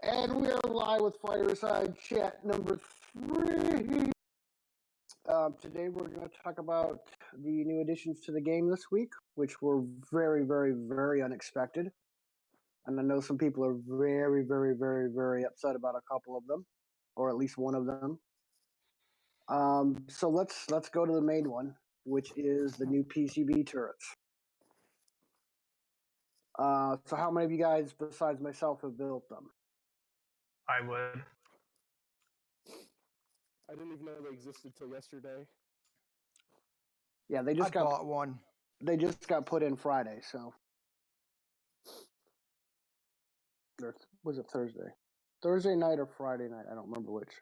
And we are live with Fireside chat number 3. Today we're going to talk about the new additions to the game this week, which were very, very, very unexpected. And I know some people are very, very, very, very upset about a couple of them, or at least one of them. So let's go to the main one, which is the new PCB turrets. So how many of you guys, besides myself, have built them? I would. I didn't even know they existed till yesterday. Yeah, they I just bought one. They just got put in Friday, so. Or was it Thursday? Thursday night or Friday night? I don't remember which.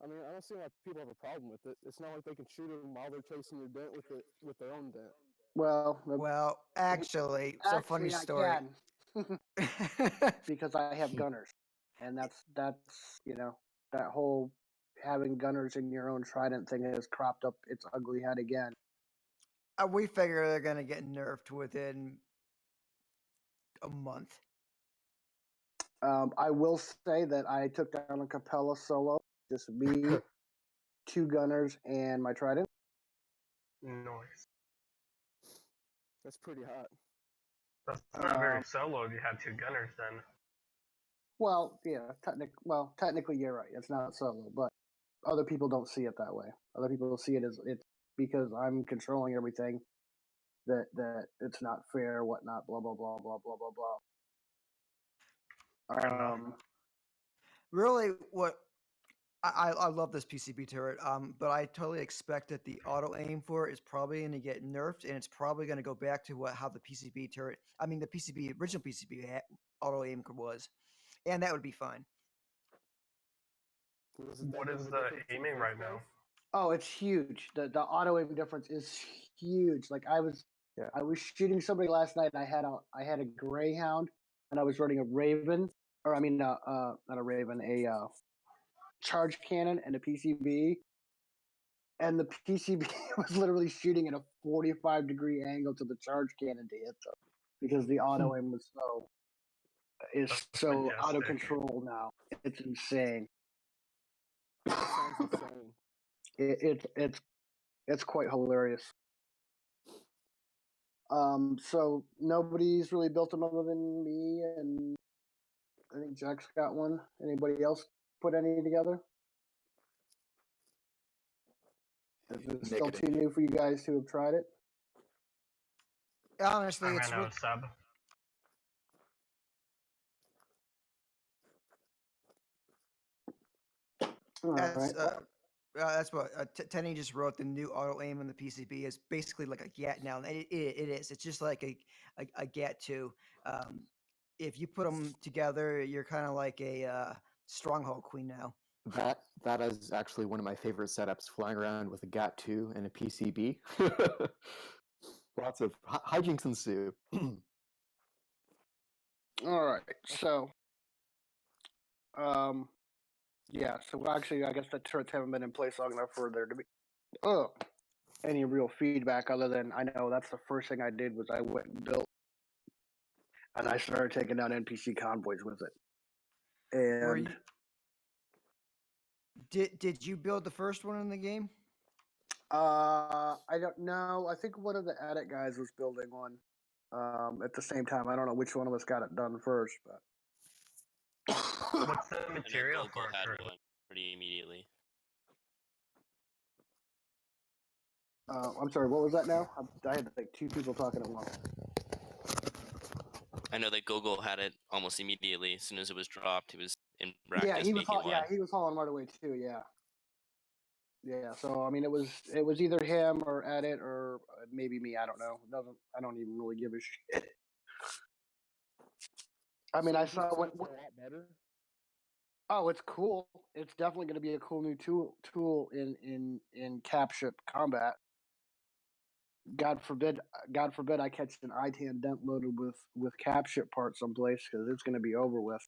I mean, I don't see why people have a problem with it. It's not like they can shoot them while they're chasing your dent with their own dent. Well, Actually, so funny story. I can. Because I have gunners, and that's that whole having gunners in your own trident thing has cropped up its ugly head again. We figure they're gonna get nerfed within a month. I will say that I took down a Capella solo, just me, 2 gunners, and my trident. Nice. That's pretty hot. That's not very solo if you had 2 gunners then. Well, yeah, technically you're right. It's not solo, but other people don't see it that way. Other people see it as it's because I'm controlling everything. That it's not fair, whatnot, blah blah blah blah blah blah blah. Really, what I love this PCB turret. But I totally expect that the auto aim for it is probably going to get nerfed, and it's probably going to go back to how the PCB turret. I mean, the original PCB auto aim was, and that would be fine. What is the aiming right now? Oh, it's huge. The auto aim difference is huge. Like I was shooting somebody last night, and I had a Greyhound, and I was running a Raven, or I mean, not a Raven, a charge cannon and a PCB, and the PCB was literally shooting at a 45-degree angle to the charge cannon to hit them because the auto aim was so out of control now. It's insane. That sounds insane. It's quite hilarious. So nobody's really built them other than me, and I think Jack's got one. Anybody else put any together? Is it still too new for you guys to have tried it? Honestly, it's out of sub. That's what Tenny just wrote. The new auto aim on the PCB is basically like a GAT now. And it is. It's just like a GAT 2. If you put them together, you're kind of like a stronghold queen now. That is actually one of my favorite setups, flying around with a GAT 2 and a PCB. Lots of hijinks ensue. All right, so yeah, so actually I guess the turrets haven't been in place long enough for there to be any real feedback, other than I know that's the first thing I did was I went and built, and I started taking down NPC convoys with it. And did you build the first one in the game? I don't know. I think one of the edit guys was building one at the same time. I don't know which one of us got it done first, but what's the material for it? Had one pretty immediately. I'm sorry, what was that now? I had like 2 people talking at once. I know that Gogol had it almost immediately. As soon as it was dropped, he was in practice. Yeah, he was hauling right away too. Yeah. So I mean, it was either him or Edit or maybe me. I don't know. I don't even really give a shit. I mean, I saw what. Better. Oh, it's cool. It's definitely going to be a cool new tool in capship combat. God forbid I catch an I-10 dent loaded with capship parts someplace, because it's going to be over with.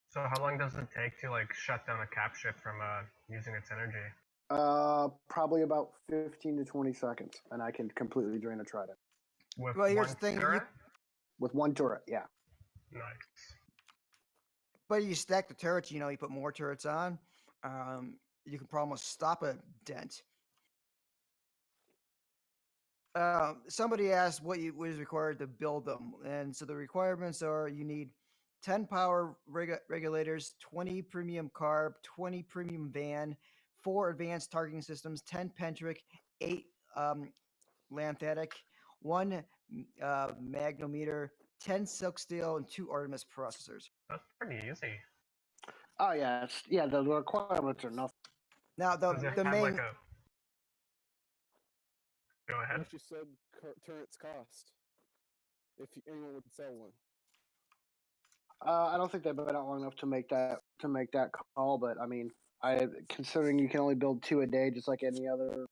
So how long does it take to shut down a capship from using its energy? Probably about 15 to 20 seconds, and I can completely drain a trident. With here's the thing. With one turret, yeah. Nice. But you stack the turrets, you put more turrets on. You can almost stop a dent. Somebody asked what is required to build them, and so the requirements are: you need 10 power regulators, 20 premium carb, 20 premium van, 4 advanced targeting systems, 10 pentric, 8 lanthatic, 1 magnometer, 10 silk steel, and 2 Artemis processors. That's pretty easy. Oh yeah, the requirements are nothing. Now Does it the have main like a? Go How ahead. much you said turrets cost? If anyone would sell one. I don't think they've been out long enough to make that call, but I mean, considering you can only build 2 a day, just like any other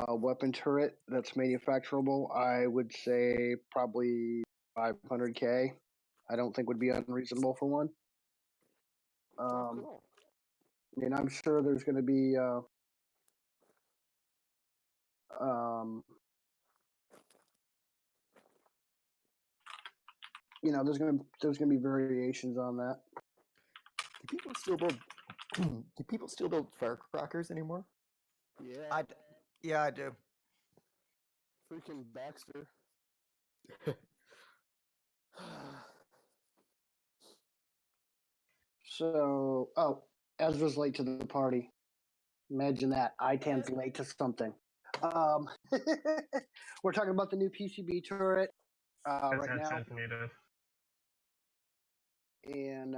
weapon turret that's manufacturable, I would say probably 500K. I don't think would be unreasonable for one. Cool. I mean, I'm sure there's going to be there's gonna be variations on that. Do people still build? Do people still build firecrackers anymore? Yeah. Yeah, I do. Freaking Baxter. So, Ezra's late to the party. Imagine that. I-10's late to something. We're talking about the new PCB turret right now. Attention needed. And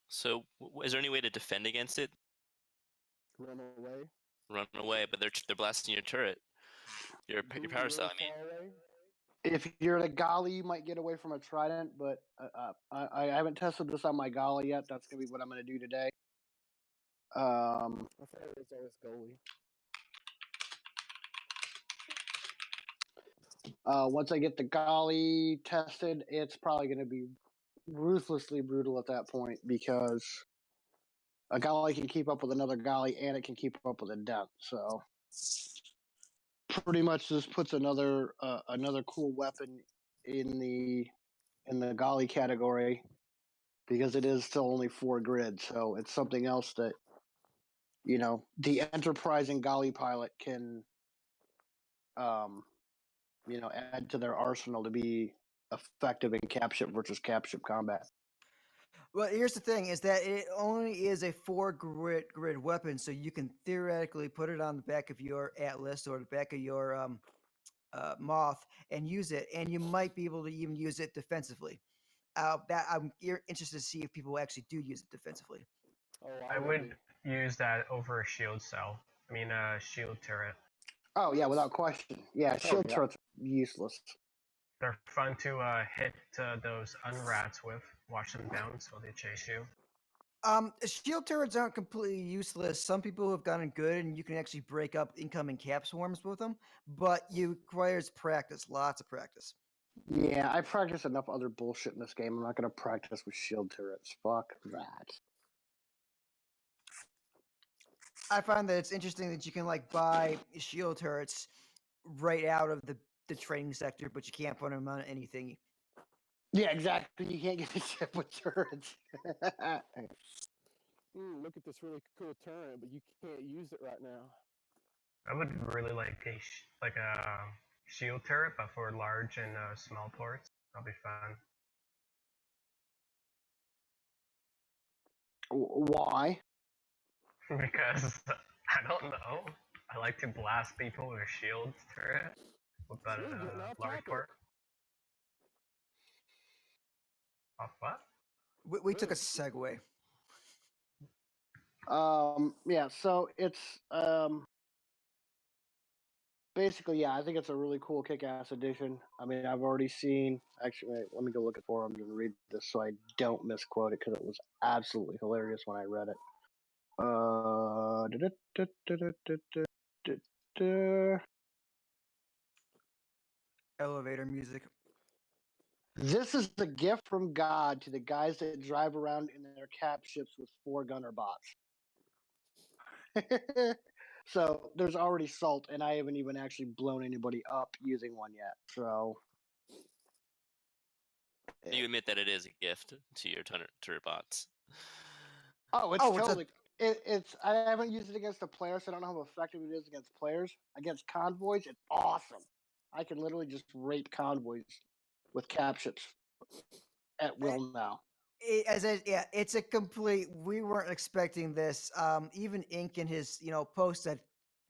So, is there any way to defend against it? Run away. Run away, but they're blasting your turret. Your power cell, I mean. if you're at a Golly, you might get away from a Trident, but I haven't tested this on my Golly yet. That's going to be what I'm going to do today. I thought it was always goalie. Once I get the Golly tested, it's probably going to be ruthlessly brutal at that point because a Golly can keep up with another Golly and it can keep up with a dent. So pretty much this puts another cool weapon in the Golly category because it is still only 4 grids. So it's something else that the enterprising Golly pilot can add to their arsenal to be effective in capship versus capship combat. Well, here's the thing: is that it only is a 4 grid weapon, so you can theoretically put it on the back of your Atlas or the back of your Moth and use it, and you might be able to even use it defensively. That I'm interested to see if people actually do use it defensively. Oh, I would use that over a shield cell. I mean, a shield turret. Oh yeah, without question. Yeah, shield turrets are useless. They're fun to hit those unrats with. Watch them bounce while they chase you. Shield turrets aren't completely useless. Some people have gotten good, and you can actually break up incoming cap swarms with them. But it requires practice, lots of practice. Yeah, I practice enough other bullshit in this game. I'm not going to practice with shield turrets. Fuck that. I find that it's interesting that you can buy shield turrets right out of the training sector, but you can't put them on anything. Yeah, exactly. You can't get shit with turrets. Look at this really cool turret, but you can't use it right now. I would really like a shield turret, but for large and small ports. That'll be fun. Why? Because I don't know. I like to blast people with a shield turret with that large port. Off what? We took a segue. Yeah, so it's basically, yeah, I think it's a really cool kick-ass edition. I mean, I've already seen. Actually, wait, let me go look at forums and read this so I don't misquote it because it was absolutely hilarious when I read it. Elevator music. This is the gift from God to the guys that drive around in their cap ships with 4 gunner bots. So there's already salt, and I haven't even actually blown anybody up using one yet. So You admit that it is a gift to your turret bots. Oh, it's Oh, it's a- totally. It's. I haven't used it against the players, so I don't know how effective it is against players. Against convoys, it's awesome. I can literally just rape convoys with cap ships at will now. Yeah, it's a complete. We weren't expecting this. Even Ink in his post said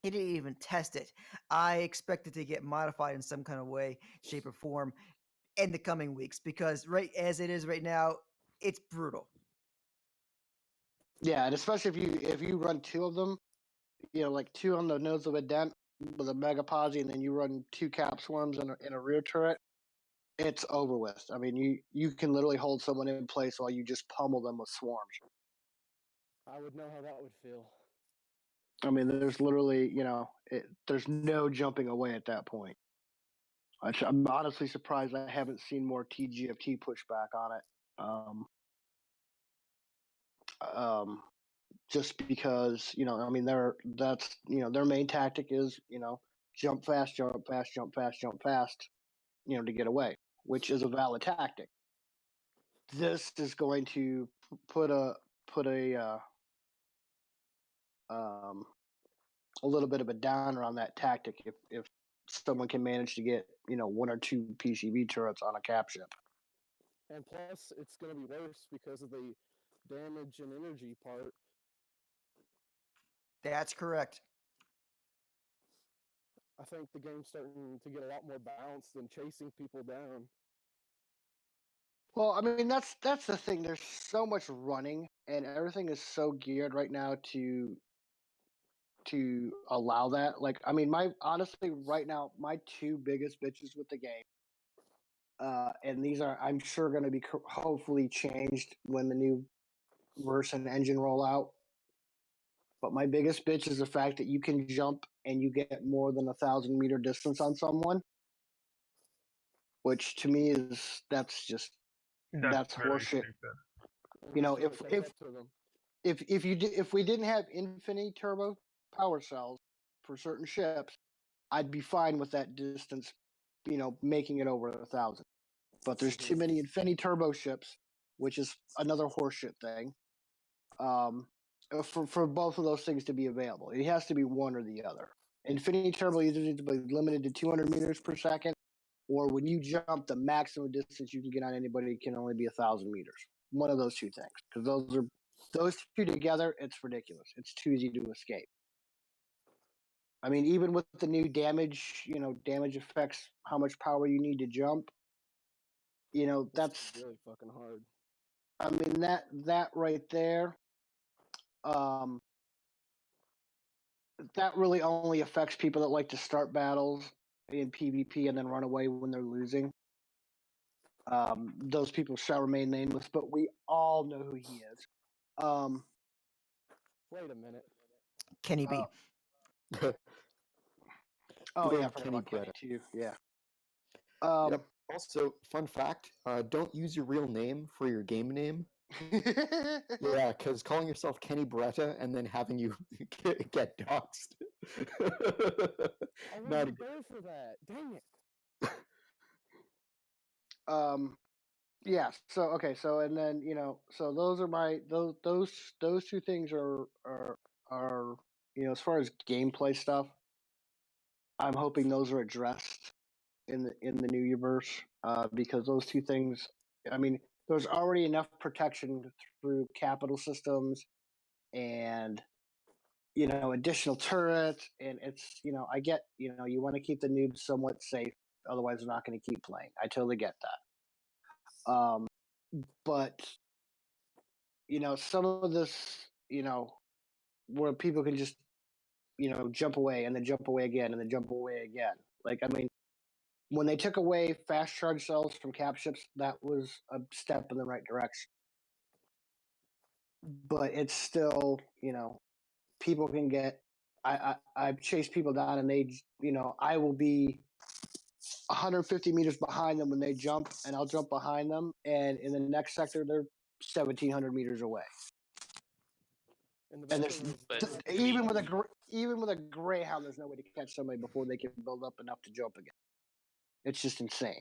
he didn't even test it. I expect it to get modified in some kind of way, shape, or form in the coming weeks because right as it is right now, it's brutal. Yeah, and especially if you run two of them, like two on the nose of a dent with a mega posi, and then you run two cap swarms in a rear turret, it's over with. I mean, you can literally hold someone in place while you just pummel them with swarms. I would know how that would feel. I mean, there's literally, there's no jumping away at that point. I'm honestly surprised I haven't seen more TGFT pushback on it. Just because, I mean, their main tactic is, jump fast, jump fast, jump fast, jump fast, to get away, which is a valid tactic. This is going to put a little bit of a downer on that tactic if someone can manage to get one or two PCB turrets on a cap ship. And plus, it's going to be worse because of the damage and energy part. That's correct. I think the game's starting to get a lot more balanced than chasing people down. Well, I mean, that's the thing. There's so much running, and everything is so geared right now to allow that. Like, I mean, honestly, right now, my two biggest bitches with the game, and these are, I'm sure, going to be hopefully changed when the new verse and engine roll out. But my biggest bitch is the fact that you can jump and you get more than 1,000-meter distance on someone, which to me that's very horseshit. stupid. If we didn't have infinity turbo power cells for certain ships, I'd be fine with that distance, making it over 1,000. But there's too many infinity turbo ships, which is another horseshit thing. For both of those things to be available, it has to be one or the other. Infinity turbo either needs to be limited to 200 meters per second, or when you jump, the maximum distance you can get on anybody can only be 1,000 meters. One of those two things, because those two together, it's ridiculous. It's too easy to escape. I mean, even with the new damage, damage affects how much power you need to jump. That's really fucking hard. I mean, that right there, that really only affects people that like to start battles in PvP and then run away when they're losing. Those people shall remain nameless, but we all know who he is. Wait a minute. Kenny B. Oh Good yeah, old I forgot Kenny about Kenny Bretta. too. Yeah. Yep. Also, fun fact: don't use your real name for your game name. Yeah, because calling yourself Kenny Bretta and then having you get doxxed. I Not a wasn't there for that. Dang it. Yeah. So okay. So and then so those are my those two things are as far as gameplay stuff. I'm hoping those are addressed in the new universe, because those two things. I mean, there's already enough protection through capital systems and additional turrets, and it's I get you want to keep the noobs somewhat safe, otherwise they're not going to keep playing. I totally get that. But some of this, where people can just jump away and then jump away again and then jump away again. Like, I mean, when they took away fast charge cells from cap ships, that was a step in the right direction. But it's still, people can get. I've chased people down, and they, I will be 150 meters behind them when they jump, and I'll jump behind them, and in the next sector they're 1,700 meters away. And there's even with a Greyhound, there's no way to catch somebody before they can build up enough to jump again. It's just insane.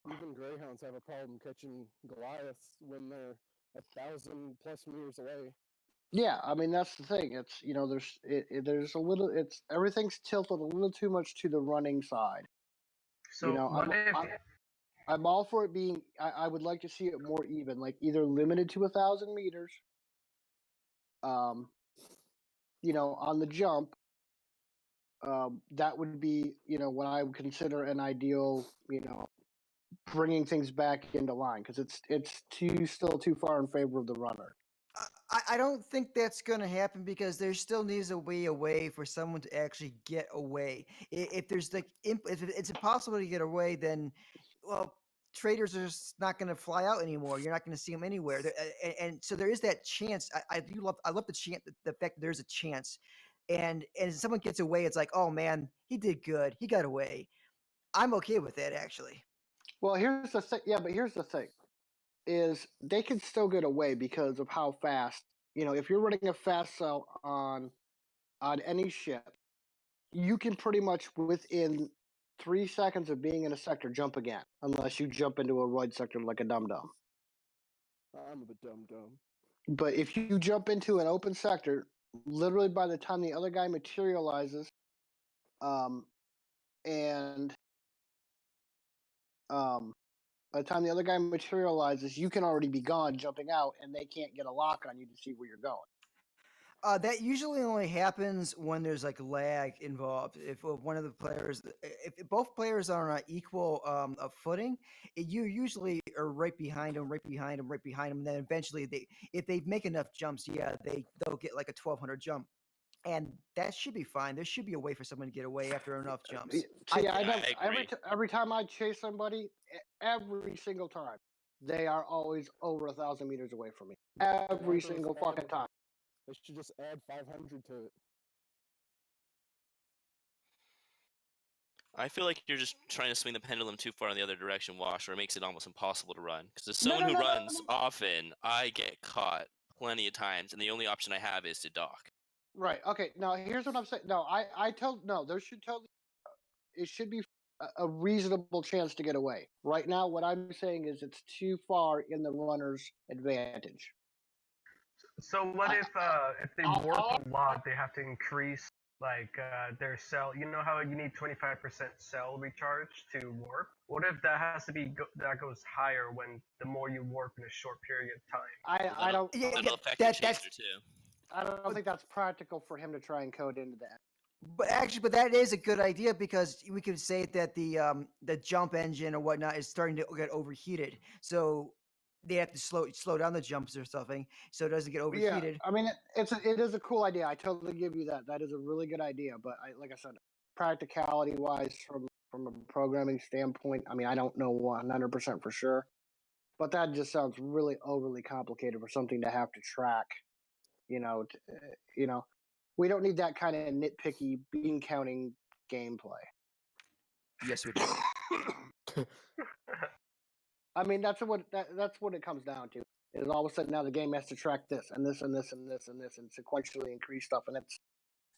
Even greyhounds have a problem catching Goliaths when they're 1,000+ meters away. Yeah, I mean that's the thing. It's there's a little. It's everything's tilted a little too much to the running side. So what if? I'm all for it being. I would like to see it more even, like either limited to 1,000 meters. Um, on the jump, that would be what I would consider an ideal. Bringing things back into line because it's still too far in favor of the runner. I don't think that's going to happen because there still needs a way away for someone to actually get away. If there's if it's impossible to get away, then well, traders are just not going to fly out anymore. You're not going to see them anywhere. And so there is that chance. I love the chance, the fact that there's a chance. And if someone gets away, it's like, oh man, he did good. He got away. I'm okay with that actually. Well, here's the thing. Yeah, but here's the thing: is they can still get away because of how fast. If you're running a fast cell on any ship, you can pretty much within 3 seconds of being in a sector jump again, unless you jump into a roid sector like a dum dum. I'm a dum dum. But if you jump into an open sector, literally by the time the other guy materializes, and by the time the other guy materializes, you can already be gone jumping out, and they can't get a lock on you to see where you're going. That usually only happens when there's like lag involved. If one of the players, if both players are on equal of footing, you usually are right behind them, and then eventually if they make enough jumps, they'll get like a 1,200 jump. And that should be fine. There should be a way for someone to get away after enough jumps. See, every time I chase somebody, every single time, they are always over 1,000 meters away from me. Every single fucking time. They should just add 500 to it. I feel like you're just trying to swing the pendulum too far in the other direction, Wash, or it makes it almost impossible to run. Because as someone who runs often, I get caught plenty of times, and the only option I have is to dock. Right. Okay. Now here's what I'm saying. There should totally. It should be a reasonable chance to get away. Right now, what I'm saying is it's too far in the runner's advantage. So what if they warp a lot, they have to increase their cell? You know how you need 25% cell recharge to warp? What if that has to be that goes higher when the more you warp in a short period of time? I don't. That'll affect your chaser too. I don't think that's practical for him to try and code into that. But that is a good idea because we could say that the jump engine or whatnot is starting to get overheated. So they have to slow down the jumps or something so it doesn't get overheated. Yeah, I mean it is a cool idea. I totally give you that. That is a really good idea. But like I said, practicality wise, from a programming standpoint, I mean I don't know 100% for sure, but that just sounds really overly complicated for something to have to track. We don't need that kind of nitpicky bean counting gameplay. Yes, we do. I mean, that's what it comes down to. Is all of a sudden now the game has to track this and this and this and this and this and sequentially increase stuff, and it's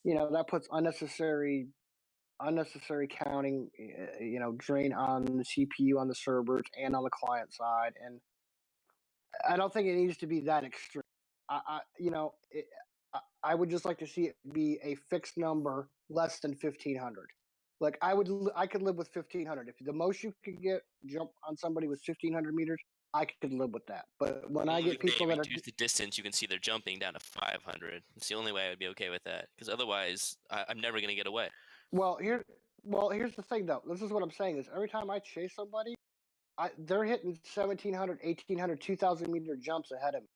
that puts unnecessary counting, drain on the CPU on the servers and on the client side, and I don't think it needs to be that extreme. I would just like to see it be a fixed number less than 1,500. Like I could live with 1,500. If the most you could get jump on somebody was 1,500 meters, I could live with that. But when I get people that reduce the distance, you can see they're jumping down to 500. It's the only way I would be okay with that. Because otherwise, I'm never going to get away. Well, here's the thing though. This is what I'm saying is every time I chase somebody, they're hitting 1,700, 1,800, 2,000 meter jumps ahead of me.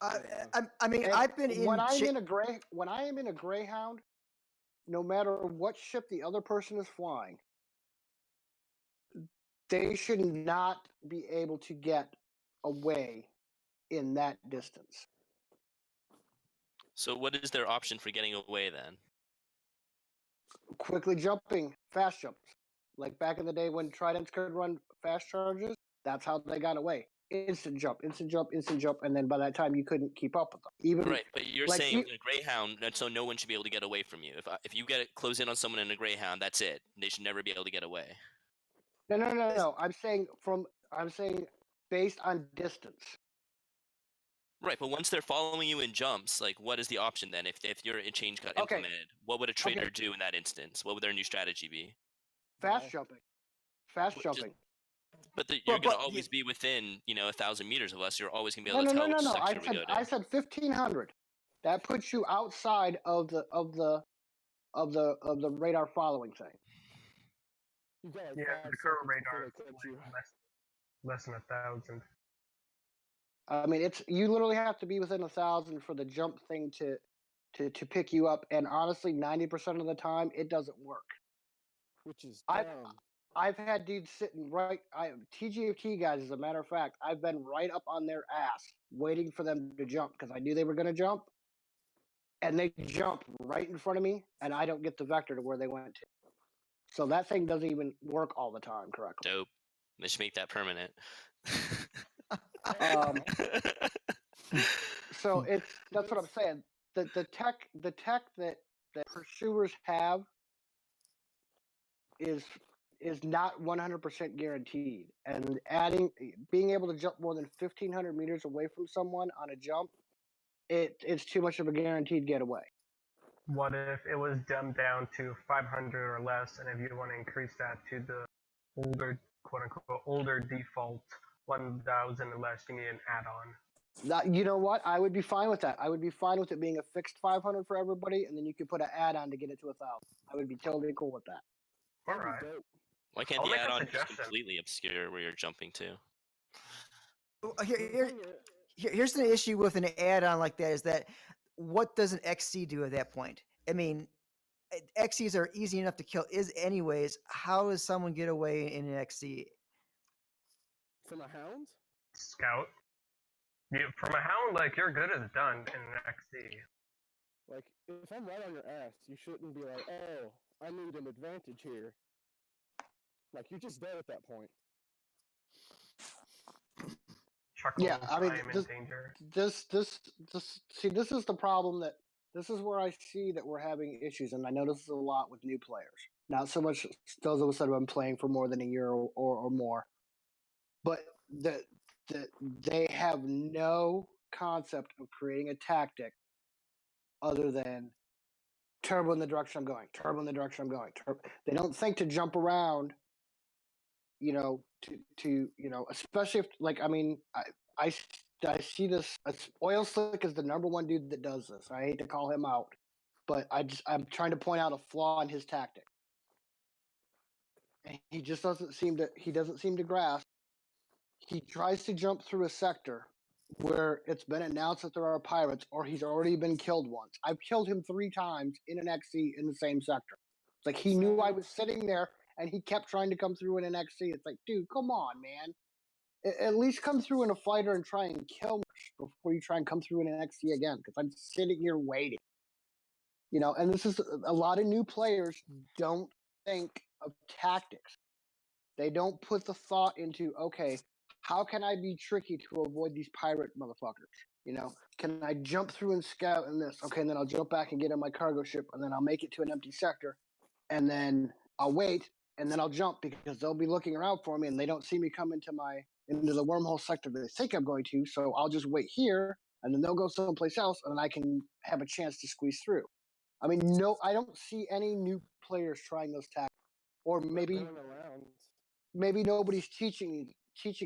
I mean, and I've been when I am in a Greyhound, no matter what ship the other person is flying, they should not be able to get away in that distance. So what is their option for getting away then? Quickly jumping, fast jumps. Like back in the day when Tridents could run fast charges, that's how they got away. Instant jump, and then by that time you couldn't keep up with them. Even right, but you're saying in a Greyhound, so no one should be able to get away from you. If you close in on someone in a Greyhound, that's it. They should never be able to get away. No. I'm saying based on distance. Right, but once they're following you in jumps, like what is the option then? If your change got implemented, what would a trader do in that instance? What would their new strategy be? Fast jumping. But you're gonna always be within 1,000 meters of us. You're always gonna be able to tell which section we go to. I said 1,500. That puts you outside of the radar following thing. You got the current radar is less than 1,000. I mean, you literally have to be within 1,000 for the jump thing to pick you up, and honestly, 90% of the time, it doesn't work. Which is dumb. I've had dudes sitting TGFT guys, as a matter of fact, I've been right up on their ass waiting for them to jump because I knew they were going to jump, and they jump right in front of me, and I don't get the vector to where they went to. So that thing doesn't even work all the time correctly. Dope. Let's make that permanent. So that's what I'm saying. The tech that pursuers have is not 100% guaranteed, and being able to jump more than 1,500 meters away from someone on a jump, it's too much of a guaranteed getaway. What if it was dumbed down to 500 or less, and if you want to increase that to the older, quote unquote, older default 1,000 or less, you need an add-on? You know what? I would be fine with that. I would be fine with it being a fixed 500 for everybody, and then you could put an add-on to get it to 1,000. I would be totally cool with that. All right. Why can't the add-on be completely obscure where you're jumping to? Here's the issue with an add-on like that is that what does an XC do at that point? I mean, XCs are easy enough to kill anyways. How does someone get away in an XC? From a hound? Scout. From a hound, like, you're good as done in an XC. Like, if I'm right on your ass, you shouldn't be like, oh, I need an advantage here. Like, you're just there at that point. Yeah, I mean, this is the problem this is where I see that we're having issues, and I notice this a lot with new players. Not so much those of us that have been playing for more than a year or more, but they have no concept of creating a tactic other than turbo in the direction I'm going, turbo in the direction I'm going. They don't think to jump around, especially if, like, I mean, I see this. Oil Slick is the number one dude that does this. I hate to call him out, but I'm trying to point out a flaw in his tactic. And he just doesn't seem to grasp. He tries to jump through a sector where it's been announced that there are pirates, or he's already been killed once. I've killed him 3 times in an XC in the same sector. It's like he knew I was sitting there, and he kept trying to come through in an XC. It's like, dude, come on, man. At least come through in a fighter and try and kill me before you try and come through in an XC again, because I'm sitting here waiting. And this is a lot of new players don't think of tactics. They don't put the thought into, okay, how can I be tricky to avoid these pirate motherfuckers? Can I jump through and scout in this? Okay, and then I'll jump back and get in my cargo ship, and then I'll make it to an empty sector, and then I'll wait, and then I'll jump because they'll be looking around for me, and they don't see me come into the wormhole sector that they think I'm going to, so I'll just wait here, and then they'll go someplace else, and then I can have a chance to squeeze through. I mean, no, I don't see any new players trying those tactics, or maybe nobody's teaching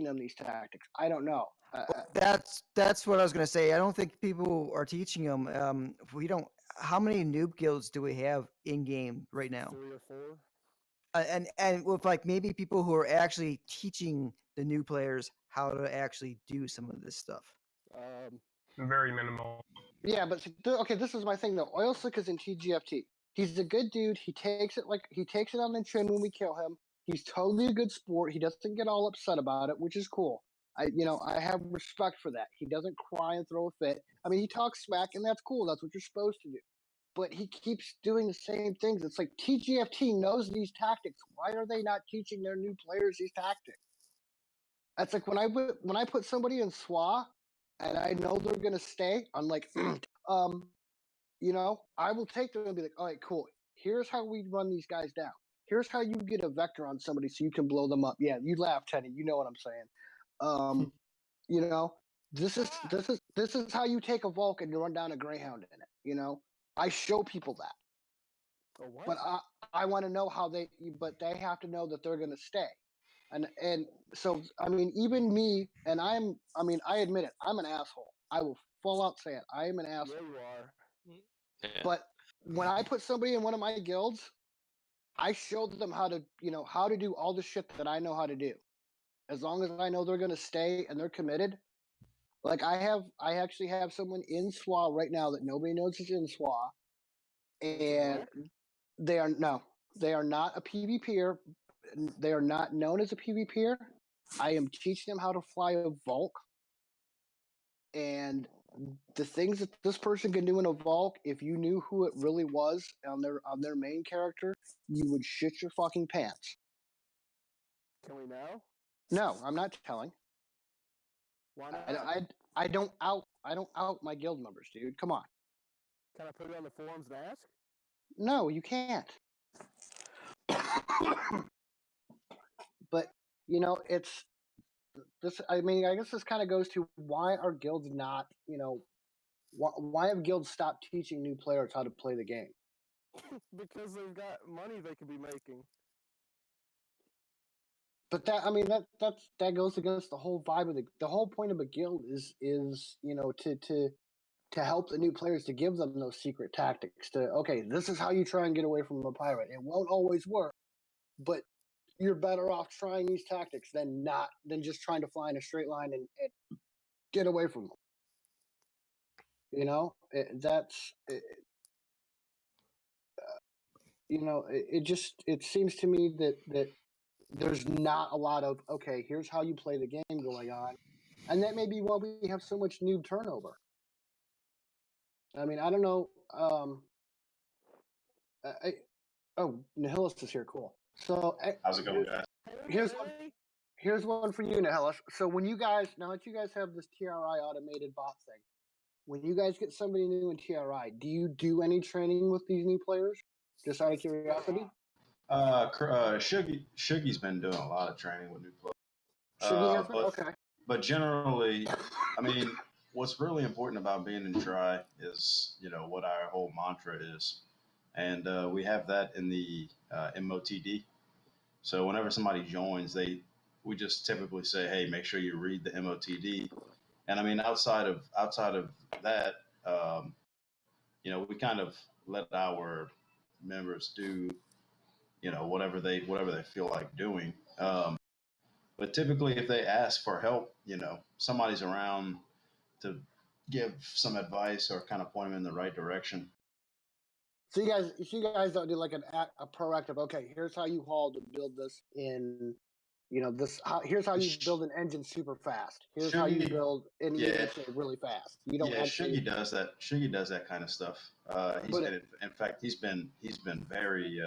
them these tactics. I don't know. That's what I was going to say. I don't think people are teaching them. How many noob guilds do we have in game right now? 3 or 4. And with like maybe people who are actually teaching the new players how to actually do some of this stuff. Very minimal. Yeah, but okay, this is my thing though. Oil Slick is in TGFT. He's a good dude. He takes it on the chin when we kill him. He's totally a good sport. He doesn't get all upset about it, which is cool. I have respect for that. He doesn't cry and throw a fit. I mean, he talks smack, and that's cool. That's what you're supposed to do. But he keeps doing the same things. It's like TGFT knows these tactics. Why are they not teaching their new players these tactics? That's like when I put somebody in SWA, and I know they're gonna stay. I'm like, I will take them and be like, all right, cool. Here's how we run these guys down. here's how you get a vector on somebody so you can blow them up. Yeah, you laugh, Teddy. You know what I'm saying. You know, this is how you take a Vulk and you run down a Greyhound in it. You know, I show people that. Oh, what? But I want to know how but they have to know that they're going to stay. And so, I mean, even me, and I admit it, I'm an asshole. I will full out say it. I am an asshole. Yeah, you are. Yeah. But when I put somebody in one of my guilds, I show them how to do all the shit that I know how to do. As long as I know they're going to stay and they're committed. Like I actually have someone in SWA right now that nobody knows is in SWA. And they are not a PvPer. They are not known as a PvPer. I am teaching them how to fly a Vulk. And the things that this person can do in a Vulk, if you knew who it really was on their main character, you would shit your fucking pants. Can we know? No, I'm not telling. Why not? I don't out my guild members, dude. Come on. Can I put it on the forums and ask? No, you can't. But it's this. I mean, I guess this kind of goes to why are guilds not, why have guilds stopped teaching new players how to play the game? Because they've got money they could be making. But that goes against the whole vibe of the whole point of a guild is to help the new players, to give them those secret tactics. Okay, this is how you try and get away from a pirate. It won't always work, but you're better off trying these tactics than just trying to fly in a straight line and get away from them. It seems to me that there's not a lot of, okay, here's how you play the game going on. And that may be why we have so much noob turnover. I mean, I don't know. Nihilus is here. Cool. So how's it going, guys? Here's one for you, Nihilus. So now that you guys have this TRI automated bot thing, when you guys get somebody new in TRI, do you do any training with these new players? Just out of curiosity? Shuggy's been doing a lot of training with new players. But generally, I mean, what's really important about being in Tri is, what our whole mantra is. And we have that in the MOTD. So whenever somebody joins, we just typically say, hey, make sure you read the MOTD. And I mean, outside of that, we kind of let our members do, whatever they feel like doing. But typically, if they ask for help, somebody's around to give some advice or kind of point them in the right direction. So you guys don't do like a proactive, okay, here's how you haul to build this in, here's how you build an engine super fast. Here's how you build an engine really fast. You don't Shuggy does that. Shuggy does that kind of stuff. In fact, he's been very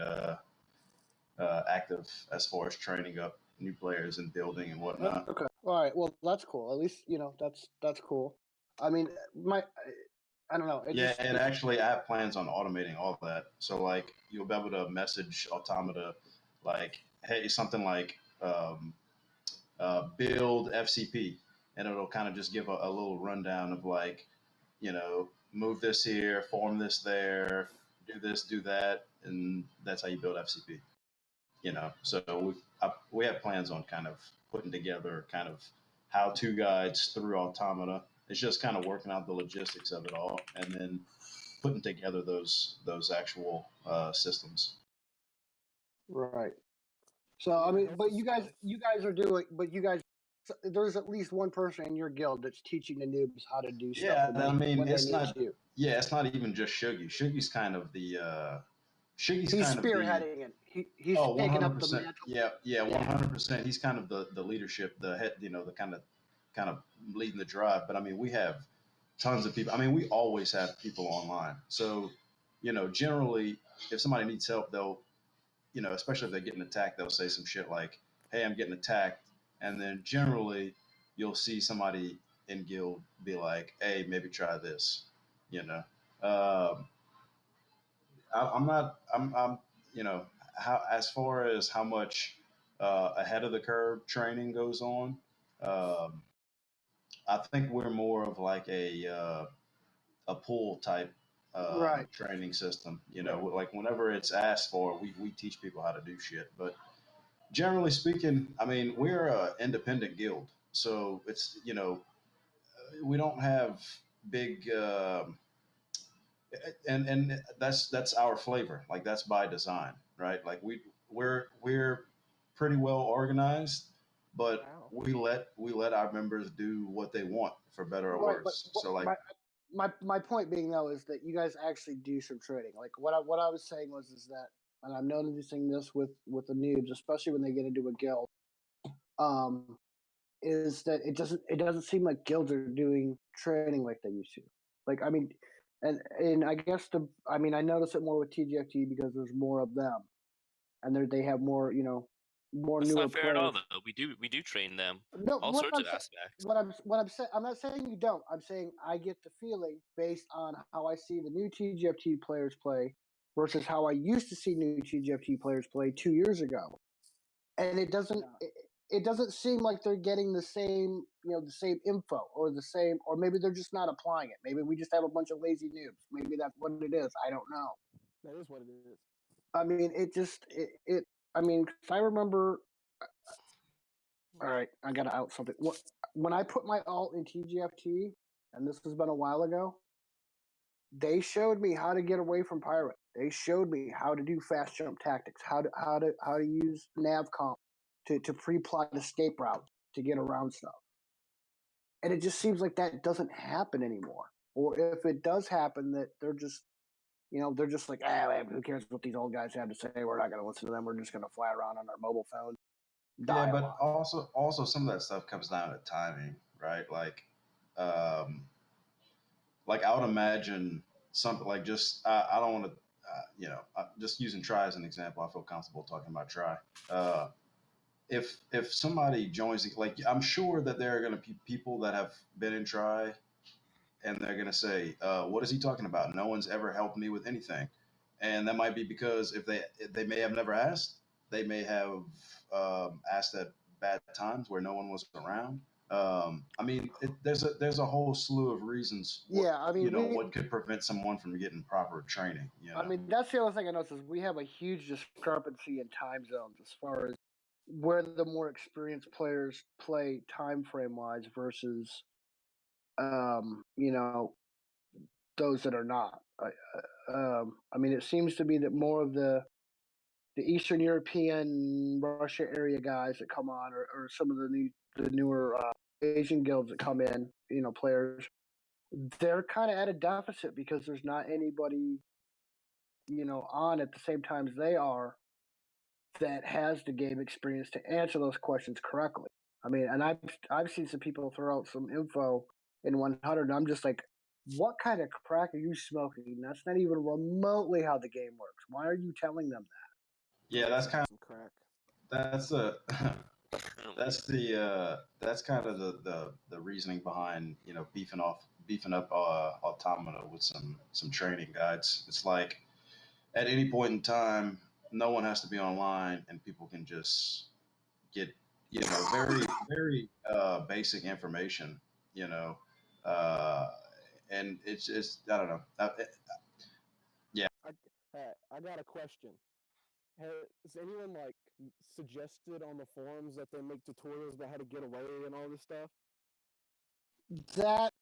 active as far as training up new players and building and whatnot. Okay. All right. Well, that's cool. At least that's cool. I mean, I don't know. Actually, I have plans on automating all that. So, like, you'll be able to message Automata, like, hey, something like build FCP, and it'll kind of just give a little rundown of, like, move this here, form this there, do this, do that, and that's how you build FCP. So we have plans on kind of putting together kind of how-to guides through Automata. It's just kind of working out the logistics of it all, and then putting together those actual systems. Right. So I mean, but you guys are doing, there's at least one person in your guild that's teaching the noobs how to do stuff. Yeah, I mean, it's not. Yeah, it's not even just Shuggy. Shuggy's kind of the. He's spearheading it. He's taking up the mantle. Yeah, 100%. He's kind of the leadership, the head, the kind of leading the drive. But I mean, we have tons of people. I mean, we always have people online. So, generally, if somebody needs help, they'll, especially if they're getting attacked, they'll say some shit like, "Hey, I'm getting attacked," and then generally, you'll see somebody in guild be like, "Hey, maybe try this," I'm how as far as how much ahead of the curve training goes on, um, I think we're more of like a pool type Right. training system. You know, like whenever it's asked for, we teach people how to do shit. But generally speaking, I mean, we're a independent guild, so it's we don't have big. And that's our flavor. Like that's by design, right? Like we're pretty well organized, but Wow. we let our members do what they want, for better or Right, but worse. So like, my point being though is that you guys actually do some trading. Like what I was saying was is that, and I'm noticing this with the noobs, especially when they get into a guild, um, is that it doesn't seem like guilds are doing trading like they used to. Like I mean, and I guess I notice it more with TGFT because there's more of them, and they have more more That's newer not fair at all, players. though. We do train them No, all sorts of aspects. what I'm saying, I'm not saying you don't. I'm saying I get the feeling based on how I see the new TGFT players play versus how I used to see new TGFT players play 2 years ago, and it doesn't seem like they're getting the same the same info or the same, or maybe they're just not applying it. Maybe we just have a bunch of lazy noobs. Maybe that's what it is. I don't know. That is what it is. I mean, it just it I mean, 'cause I remember. All right, I gotta out something. When I put my alt in TGFT, and this has been a while ago, they showed me how to get away from pirate. They showed me how to do fast jump tactics, how to use nav comp to pre-plot escape routes to get around stuff. And it just seems like that doesn't happen anymore. Or if it does happen, that they're just like, who cares what these old guys have to say? We're not going to listen to them. We're just going to fly around on our mobile phone. yeah, Die a but lot. also some of that stuff comes down to timing, right? Um, like I would imagine something like just I don't want to just using try as an example. I feel comfortable talking about try. Uh, if somebody joins, like I'm sure that there are going to be people that have been in try and they're going to say, what is he talking about? No one's ever helped me with anything. And that might be because if they may have never asked, they may have asked at bad times where no one was around. I mean, there's a whole slew of reasons. Yeah, I mean, What could prevent someone from getting proper training? I mean, that's the other thing I noticed is we have a huge discrepancy in time zones as far as where the more experienced players play time frame wise versus you know those that are not. I mean, it seems to be that more of the Eastern European, Russia area guys that come on, or some of the newer Asian guilds that come in, players, they're kind of at a deficit because there's not anybody on at the same time as they are that has the game experience to answer those questions correctly. I mean, and I've seen some people throw out some info in 100, and I'm just like, what kind of crack are you smoking? That's not even remotely how the game works. Why are you telling them Yeah, that's kind Some crack. that's a that's kind of the reasoning behind beefing up automata with some training guides. It's like at any point in time, no one has to be online, and people can just get very very basic information. You know, uh, and it's I don't know. Yeah, I got a question. Has anyone suggested on the forums that they make tutorials about how to get away and all this stuff? that?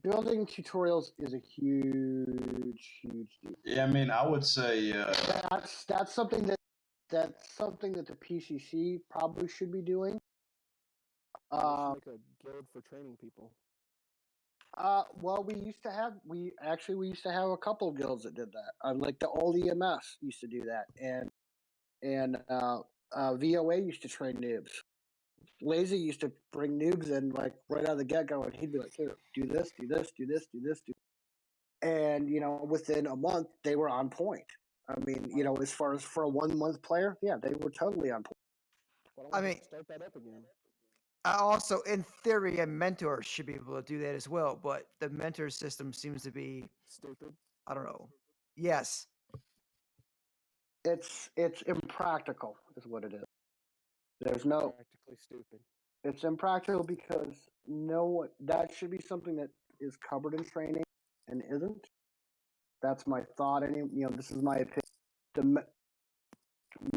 Building tutorials is a huge deal. yeah. I mean, I would say That's something that the PCC probably should be doing. They should make a guild for training people. Well, we used to have a couple of guilds that did that. Like the old EMS used to do that, and VOA used to train noobs. Lazy used to bring noobs in like right out of the get go, and he'd be like, "Here, do this, do this, do this, do this, do." And within a month, they were on point. I mean, as far as for a 1 month player, yeah, they were totally on point. But I mean, start that up again. Also, in theory, a mentor should be able to do that as well, but the mentor system seems to be Stupid. I don't know. Yes. it's impractical, is what it is. There's no. Practically stupid. It's impractical because that should be something that is covered in training and isn't. That's my thought. This is my opinion.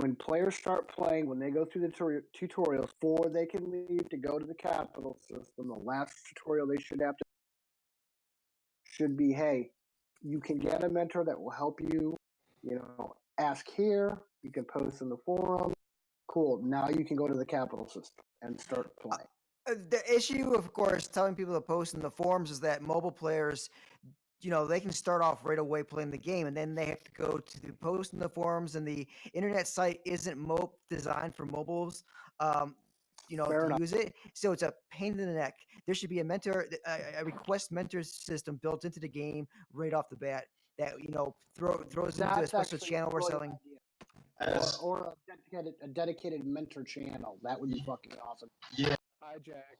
When players start playing, when they go through the tutorials, before they can leave to go to the capital system, the last tutorial they should be, hey, you can get a mentor that will help you. Ask here. You can post in the forum. Cool. Now you can go to the capital system and start playing. The issue, of course, telling people to post in the forums is that mobile players, they can start off right away playing the game, and then they have to go to the post in the forums, and the internet site isn't designed for mobiles, to use it. So it's a pain in the neck. There should be a request mentor system built into the game right off the bat that throws into a special channel we're selling. Or a dedicated mentor channel. That would be fucking awesome. Yeah. Hi, Jack.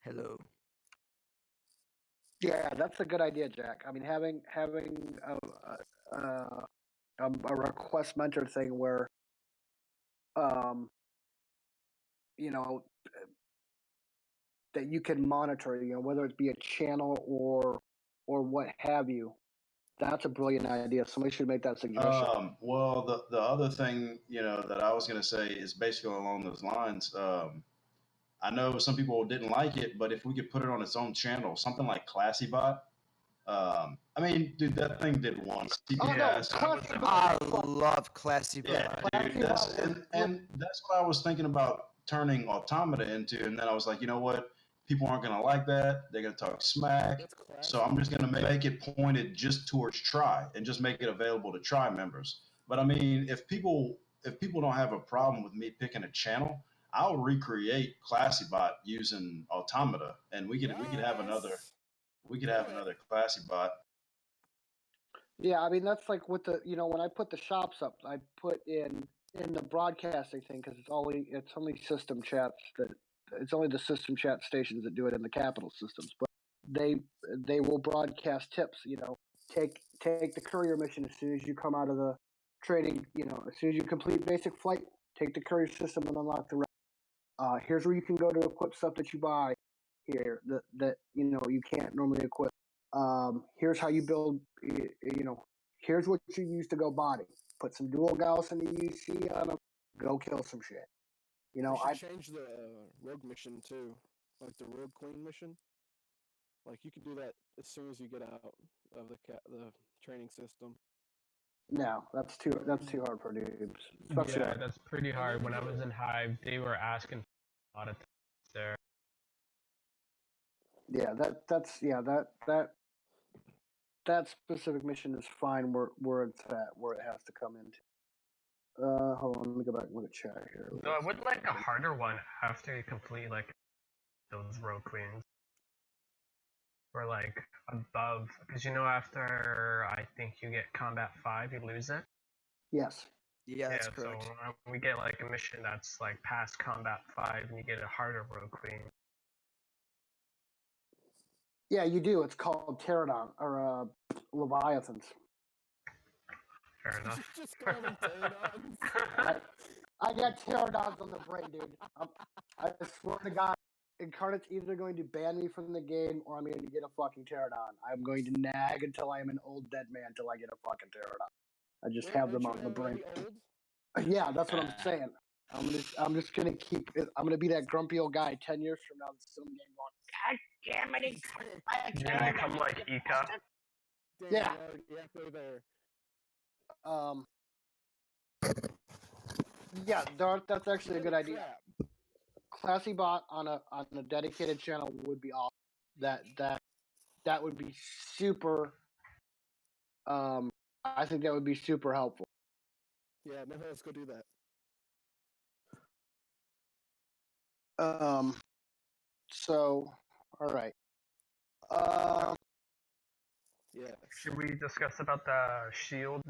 Hello. Yeah, that's a good idea, Jack. I mean, having a request mentor thing where, that you can monitor, whether it be a channel or what have you. That's a brilliant idea. Somebody should make that suggestion. Well, the other thing that I was going to say is basically along those lines. I know some people didn't like it, but if we could put it on its own channel, something like ClassyBot. I mean, dude, that thing did once. I love ClassyBot. Yeah, dude, and that's what I was thinking about turning Automata into, and then I was like, you know what? People aren't going to like that. They're going to talk smack. So I'm just going to make it pointed just towards Try and just make it available to Try members. But I mean, if people don't have a problem with me picking a channel, I'll recreate ClassyBot using Automata, and we could have another ClassyBot. Yeah, I mean that's like with the when I put the shops up, I put in the broadcasting thing because it's only system chats it's only the system chat stations that do it in the capital systems, but they will broadcast tips. Take the courier mission as soon as you come out of the training. As soon as you complete basic flight, take the courier system and unlock the rest. Here's where you can go to equip stuff that you buy here that you can't normally equip. Here's how you build. Here's what you use to go body. Put some dual Gauss in the UC on them. Go kill some shit. I change the rogue mission too, like the rogue queen mission. Like you can do that as soon as you get out of the training system. No, that's too hard for noobs. Yeah, that's pretty hard. When I was in Hive, they were asking a lot of things there. Yeah, that specific mission is fine where it's at, where it has to come into. Hold on, let me go back and look at chat here. No, I would like a harder one after you complete like those rogue queens. Or like above, because after I think you get combat 5, you lose it. Yes. Yeah, that's correct. So we get like a mission that's like past combat 5, and you get a harder rogue queen. Yeah, you do. It's called Pterodon or Leviathans. Fair enough. Just call them Pterodons. I got Pterodons on the brain, dude. I swear to God, Incarnate's either going to ban me from the game or I'm going to get a fucking Pterodon. I'm going to nag until I am an old dead man until I get a fucking Pterodon. I just have them on the brain. Yeah, that's what I'm saying. I'm just gonna keep. I'm gonna be that grumpy old guy 10 years from now that's still in the game going, God damn it! You're gonna become like Ika. Yeah. Yeah, that's actually a good idea. ClassyBot on a dedicated channel would be awesome. That would be super. I think that would be super helpful. Yeah, no, let's go do that. So, all right. Yeah. Should we discuss about the shield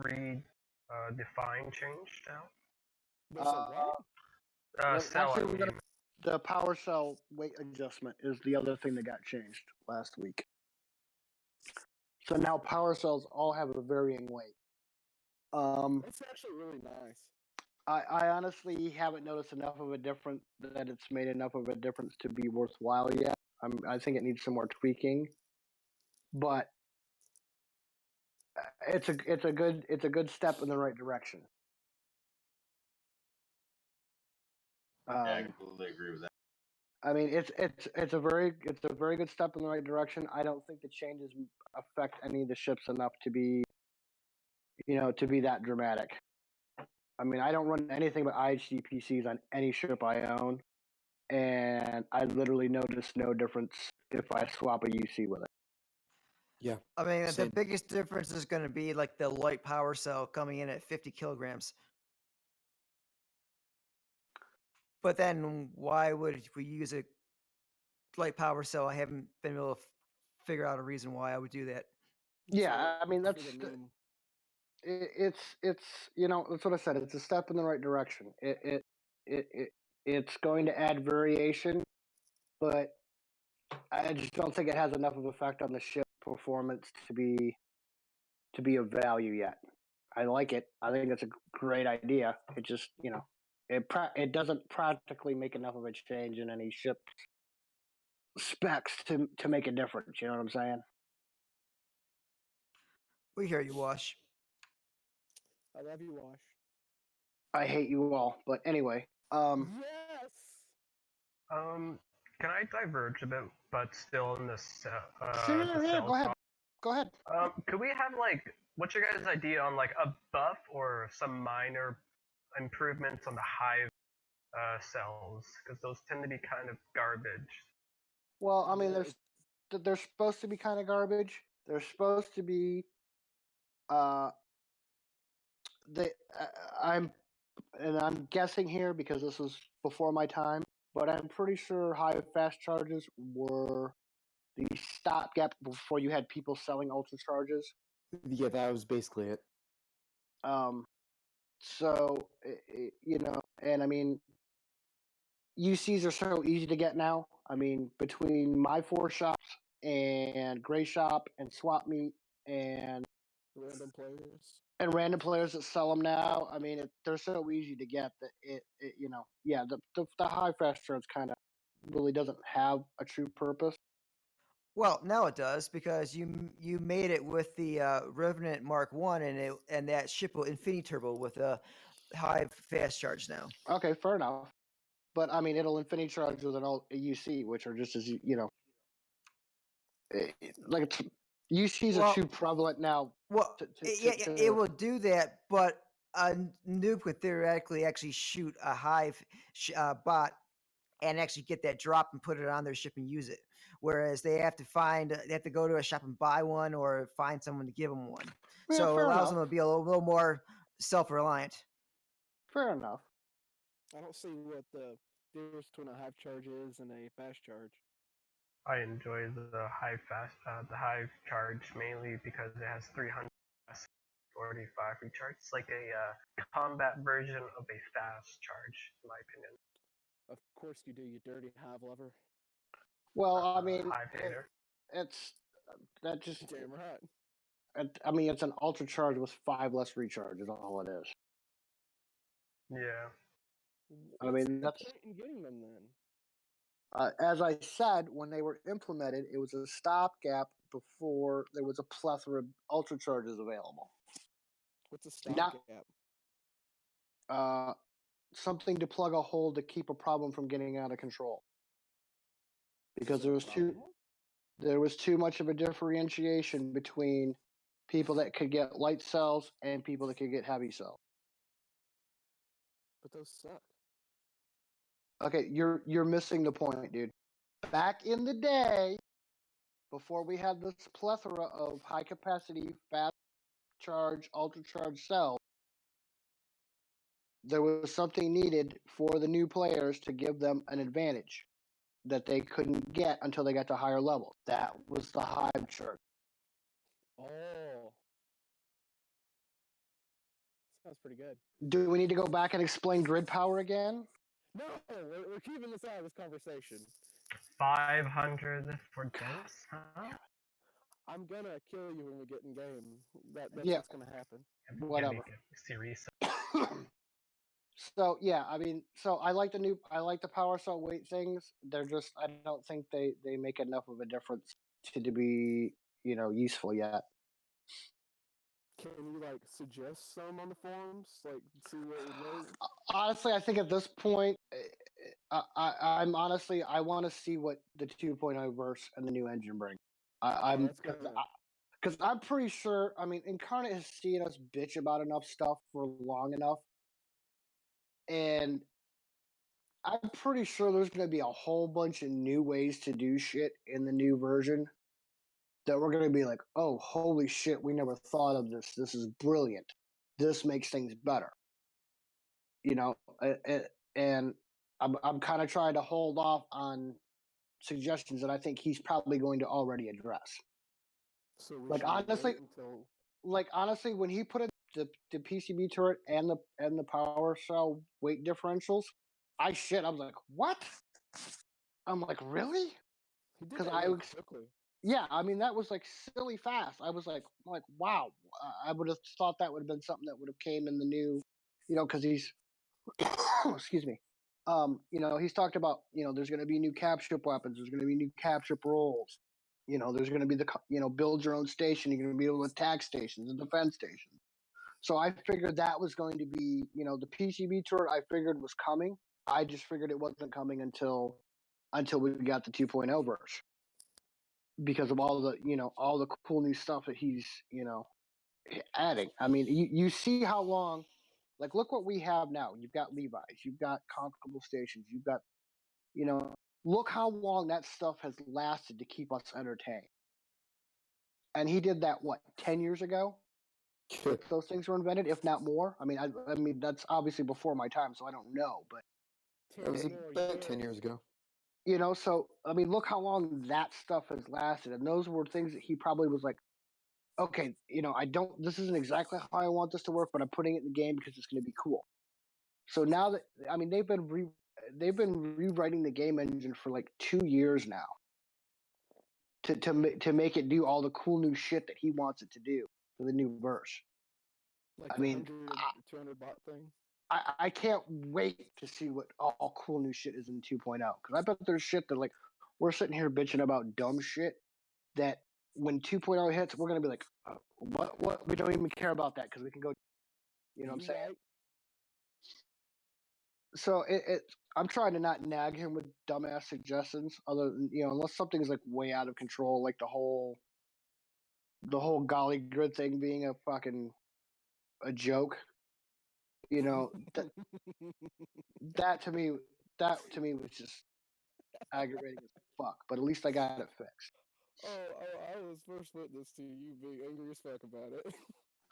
define change now? Cell. The power cell weight adjustment is the other thing that got changed last week. So now power cells all have a varying weight. It's actually really nice. I honestly haven't noticed enough of a difference that it's made enough of a difference to be worthwhile yet. I think it needs some more tweaking, but it's a good step in the right direction. Yeah, I completely agree with that. I mean, it's a very good step in the right direction. I don't think the changes affect any of the ships enough to be that dramatic. I mean, I don't run anything but IHC PCs on any ship I own, and I literally notice no difference if I swap a UC with it. Yeah. I mean, Same. the biggest difference is going to be like the light power cell coming in at 50 kilograms. But then why would we use a light power cell? I haven't been able to figure out a reason why I would do that. Yeah, I mean that's it's that's what I said. It's a step in the right direction. It's going to add variation, but I just don't think it has enough of an effect on the ship performance to be of value yet. I like it. I think it's a great idea. It just it doesn't practically make enough of a change in any ship specs to make a difference. You know what I'm saying? We hear you, Wash. I love you, Wash. I hate you all, but anyway. Yes. Can I diverge a bit, but still in this? Sure, yeah, go ahead. Go ahead. Could we have what's your guys' idea on like a buff or some minor improvements on the hive cells? Because those tend to be kind of garbage. Well, I mean, they're supposed to be kind of garbage. They're supposed to be. I'm guessing here because this was before my time, but I'm pretty sure high fast charges were the stopgap before you had people selling ultra charges. Yeah, that was basically it. So and I mean, UCs are so easy to get now. I mean, between my 4 shops and Gray Shop and Swap Meet and random players that sell them now. I mean, they're so easy to get that the high fast charge kind of really doesn't have a true purpose. Well, now it does because you made it with the Revenant Mark 1 and that ship will Infinity Turbo with a high fast charge now. Okay, fair enough. But I mean, it'll Infinity Charge with a UC, which are just as like UCs are too prevalent now. Well, it will do that, but a noob could theoretically actually shoot a hive bot and actually get that drop and put it on their ship and use it. Whereas they have to go to a shop and buy one or find someone to give them one. Yeah, so it allows them to be a little more self-reliant. Fair enough. I don't see what the difference between a hive charge is and a fast charge. I enjoy the hive charge mainly because it has 300 45 recharge. It's like a combat version of a fast charge, in my opinion. Of course you do, you dirty hive lover. Well, I mean, it's that just damn right. I mean, it's an ultra charge with 5 less recharge is all it is. Yeah. I mean, that's the point in getting them then. As I said, when they were implemented, it was a stopgap before there was a plethora of ultra charges available. What's a stopgap? Something to plug a hole to keep a problem from getting out of control. Because there was too much of a differentiation between people that could get light cells and people that could get heavy cells. But those suck. Okay, you're missing the point, dude. Back in the day, before we had this plethora of high capacity, fast charge, ultra charge cells, there was something needed for the new players to give them an advantage that they couldn't get until they got to higher levels. That was the hive charge. Oh. Sounds pretty good. Do we need to go back and explain grid power again? No, we're keeping this out of this conversation. 500 for dense, huh? I'm gonna kill you when we get in game. That's Yeah. what's gonna happen. Whatever. Make it series. So yeah, I mean, so I like the power cell weight things. They're just, I don't think they make enough of a difference to be useful yet. Can you like suggest some on the forums? Like see what would work? Honestly, I think at this point, I'm honestly, I want to see what the 2.0 verse and the new engine bring. I'm That's gonna. because I'm pretty sure. I mean, Incarnate has seen us bitch about enough stuff for long enough, and I'm pretty sure there's going to be a whole bunch of new ways to do shit in the new version that we're going to be like, oh, holy shit, we never thought of this. This is brilliant. This makes things better. And I'm kind of trying to hold off on suggestions that I think he's probably going to already address. So we Like should honestly, wait until... when he put in the PCB turret and the power cell weight differentials, I was like, what? I'm like, really? Because I was quickly. Yeah, I mean that was like silly fast. I was like, wow. I would have thought that would have been something that would have came in the new, because he's, excuse me. He's talked about, there's going to be new capship weapons. There's going to be new capship roles. There's going to be build your own station. You're going to be able to attack stations and defend stations. So I figured that was going to be, the PCB turret. I figured was coming. I just figured it wasn't coming until we got the 2.0 verse, because of all the cool new stuff that he's adding. I mean, you see how long. Like, look what we have now. You've got Levi's. You've got conquerable stations. You've got, look how long that stuff has lasted to keep us entertained. And he did that, 10 years ago? Those things were invented, if not more. I mean, that's obviously before my time, so I don't know. But it was about 10 years ago. So I mean, look how long that stuff has lasted, and those were things that he probably was like, okay, this isn't exactly how I want this to work, but I'm putting it in the game because it's going to be cool. So now that, I mean, they've been rewriting the game engine for like 2 years now to make it do all the cool new shit that he wants it to do for the new verse. Like I mean, 200 bot thing. I can't wait to see what all cool new shit is in 2.0, because I bet there's shit that, like, we're sitting here bitching about dumb shit that when 2.0 hits, we're going to be like, what? We don't even care about that because we can go, you know what I'm saying? Right. So I'm trying to not nag him with dumbass suggestions, other than, unless something's like way out of control, like the whole golly grid thing being a joke. That to me was just aggravating as fuck. But at least I got it fixed. Oh, I was first witness to you being angry as fuck about it.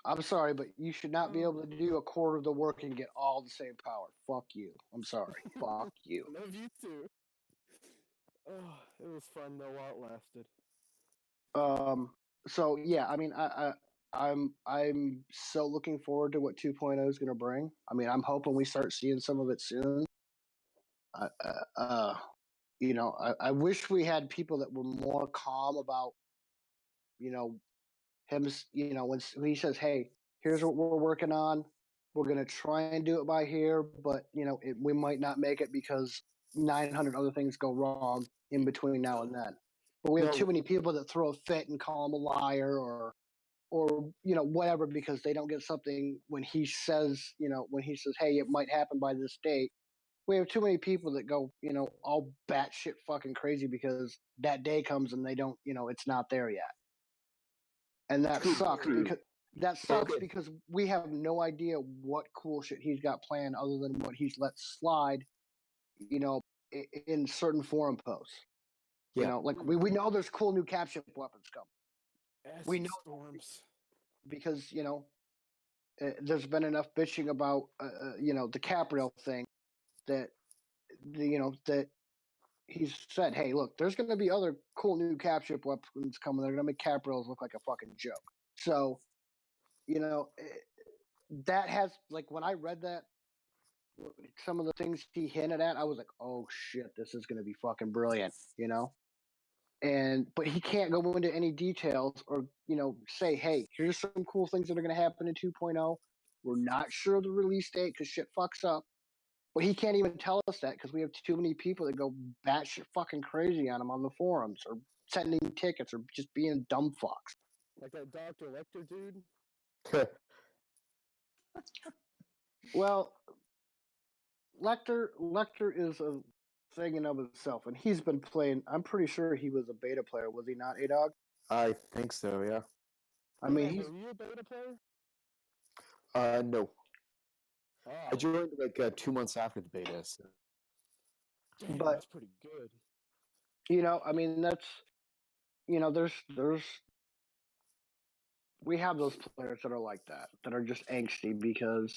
I'm sorry, but you should not be able to do a quarter of the work and get all the same power. Fuck you. I'm sorry. Fuck you. Love you too. Oh, it was fun though while it lasted. So yeah, I mean, I'm so looking forward to what 2.0 is going to bring. I mean, I'm hoping we start seeing some of it soon. I wish we had people that were more calm about, him, when he says, hey, here's what we're working on. We're going to try and do it by here, but, we might not make it because 900 other things go wrong in between now and then. But we have too many people that throw a fit and call him a liar or whatever, because they don't get something when he says, hey, it might happen by this date. We have too many people that go, all batshit fucking crazy because that day comes and they don't, it's not there yet. And that sucks because we have no idea what cool shit he's got planned other than what he's let slide, in certain forum posts. Yeah. Like we know there's cool new capship weapons coming. We know storms because there's been enough bitching about the Capriel thing that that he's said, hey, look, there's going to be other cool new capship weapons coming. They're going to make Capriels look like a fucking joke. So that has, like, when I read that, some of the things he hinted at, I was like, oh shit, this is going to be fucking brilliant. but he can't go into any details or say, hey, here's some cool things that are going to happen in 2.0. We're not sure of the release date because shit fucks up. But he can't even tell us that because we have too many people that go batshit fucking crazy on him on the forums or sending tickets or just being dumb fucks. Like that Dr. Lecter dude? Well, Lecter is a thing in of itself, and he's been playing. I'm pretty sure he was a beta player, was he not, A-Dog? I think so, yeah. I mean, Were you a beta player? No. Oh. I joined like 2 months after the beta. So. Damn, but that's pretty good. I mean, that's there's we have those players that are like that are just angsty because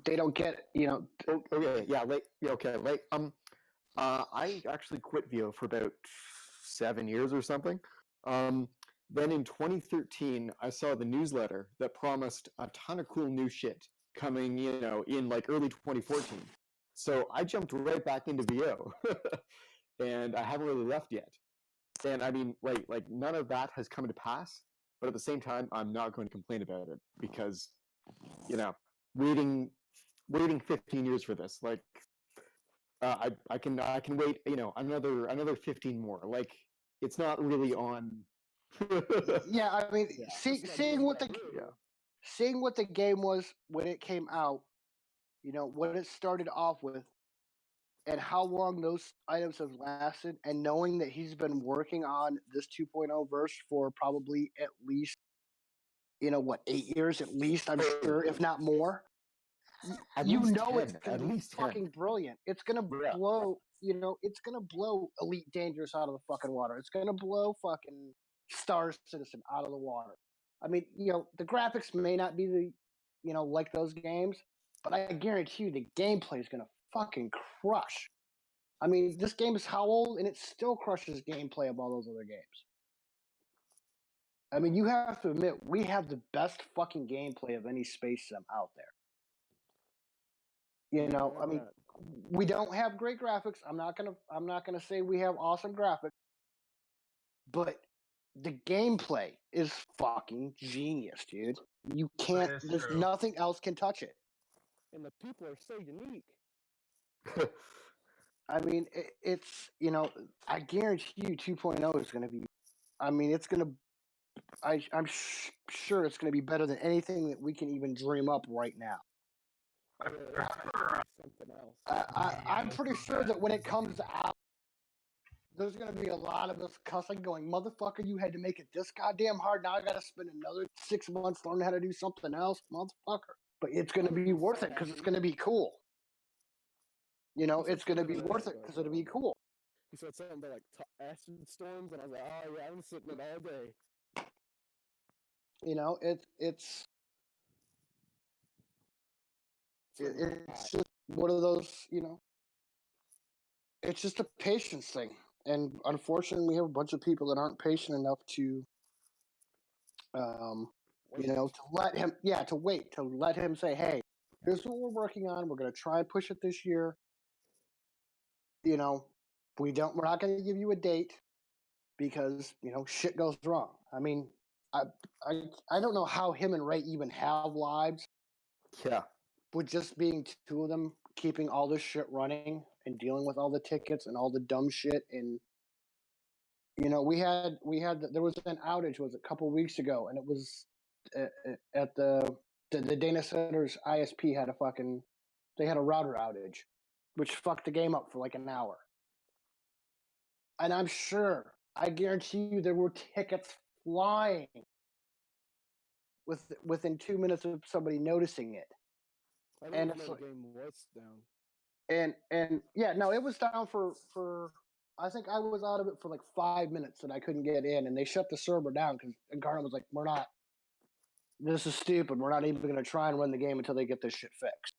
they don't get Okay, yeah, I actually quit VO for about 7 years or something. Then in 2013, I saw the newsletter that promised a ton of cool new shit coming, in like early 2014. So I jumped right back into VO, and I haven't really left yet. And I mean, like none of that has come to pass. But at the same time, I'm not going to complain about it because, waiting 15 years for this, like, I can wait, another 15 more. Like, it's not really on. Yeah, I mean, seeing what the game was when it came out, what it started off with, and how long those items have lasted, and knowing that he's been working on this 2.0 verse for probably at least, 8 years at least, I'm sure, if not more. At least 10, it's gonna at be least 10. fucking brilliant. It's gonna blow, it's gonna blow Elite Dangerous out of the fucking water. It's gonna blow fucking Star Citizen out of the water. I mean, the graphics may not be like those games, but I guarantee you the gameplay is gonna fucking crush. I mean, this game is how old, and it still crushes gameplay of all those other games. I mean, you have to admit, we have the best fucking gameplay of any space sim out there. I mean, we don't have great graphics. I'm not gonna say we have awesome graphics, but the gameplay is fucking genius, dude. You can't. There's true. nothing else can touch it. And the people are so unique. I mean, it's I guarantee you, 2.0 is going to be. I mean, it's going to. I'm sure it's going to be better than anything that we can even dream up right now. Something else. I'm pretty sure that when it comes out, there's going to be a lot of us cussing, going, "Motherfucker, you had to make it this goddamn hard. Now I got to spend another 6 months learning how to do something else, motherfucker." But it's going to be worth it because it's going to be cool. It's going to be worth it because it'll be cool. He said something about like acid storms, and I was like, "Oh yeah, I'm sitting it all day." It's just one of those, it's just a patience thing. And unfortunately, we have a bunch of people that aren't patient enough to, to let him, to let him say, hey, here's what we're working on. We're going to try and push it this year. We're not going to give you a date because, shit goes wrong. I mean, I don't know how him and Ray even have lives. Yeah. With just being two of them, keeping all this shit running and dealing with all the tickets and all the dumb shit. And, there was an outage, was a couple weeks ago, and it was at the Dana Center's ISP they had a router outage, which fucked the game up for like an hour. And I'm sure, I guarantee you there were tickets flying within 2 minutes of somebody noticing it. I didn't know the game was down. And yeah, no, it was down for I think I was out of it for like 5 minutes and I couldn't get in, and they shut the server down because Garner was like, this is stupid. We're not even going to try and run the game until they get this shit fixed.